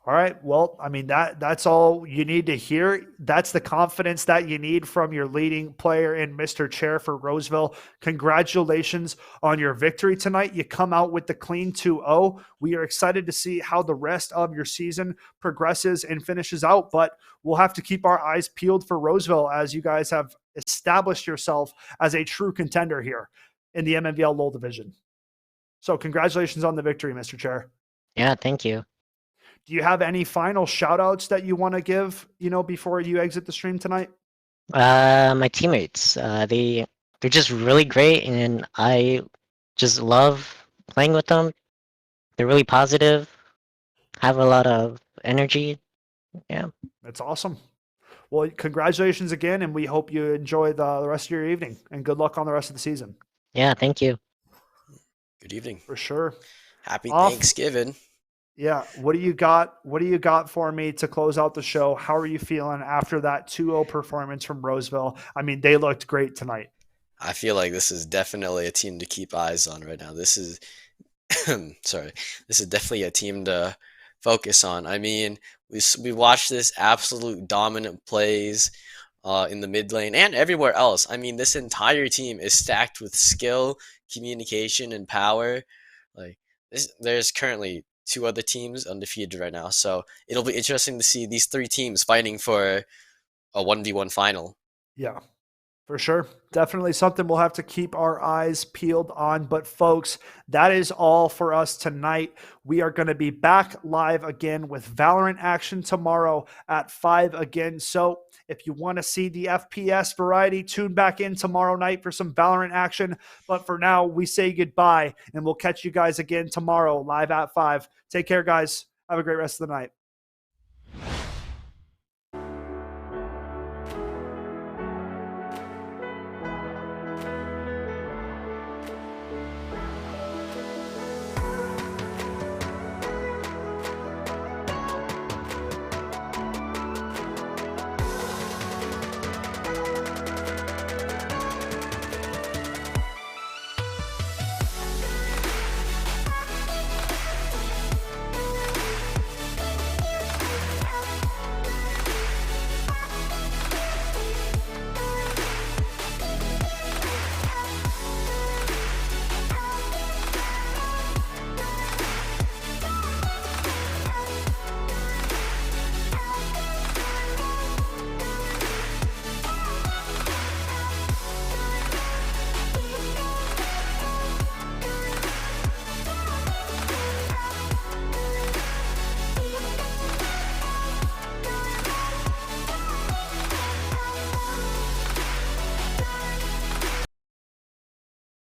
All right. Well, I mean that's all you need to hear. That's the confidence that you need from your leading player in Mr. Chair for Roseville. Congratulations on your victory tonight. You come out with the clean 2-0. We are excited to see how the rest of your season progresses and finishes out, but we'll have to keep our eyes peeled for Roseville as you guys have established yourself as a true contender here in the Mnvl Lowell division. So, congratulations on the victory, Mr. Chair. Yeah, thank you. Do you have any final shout outs that you want to give, before you exit the stream tonight? My teammates, they're just really great, and I just love playing with them. They're really positive, have a lot of energy. Yeah. That's awesome. Well, congratulations again, and we hope you enjoy the rest of your evening and good luck on the rest of the season. Yeah, thank you. Good evening. For sure. Happy Off. Thanksgiving. Yeah. What do you got? What do you got for me to close out the show? How are you feeling after that 2-0 performance from Roseville? I mean, they looked great tonight. I feel like this is definitely a team to keep eyes on right now. This is sorry. This is definitely a team to focus on. I mean, we watched this absolute dominant plays in the mid lane and everywhere else. I mean, this entire team is stacked with skill, communication, and power. Like there's currently two other teams undefeated right now, so it'll be interesting to see these three teams fighting for a 1v1 final. Yeah. For sure. Definitely something we'll have to keep our eyes peeled on. But, folks, that is all for us tonight. We are going to be back live again with Valorant action tomorrow at 5 again. So, if you want to see the FPS variety, tune back in tomorrow night for some Valorant action. But for now, we say goodbye, and we'll catch you guys again tomorrow live at 5. Take care, guys. Have a great rest of the night.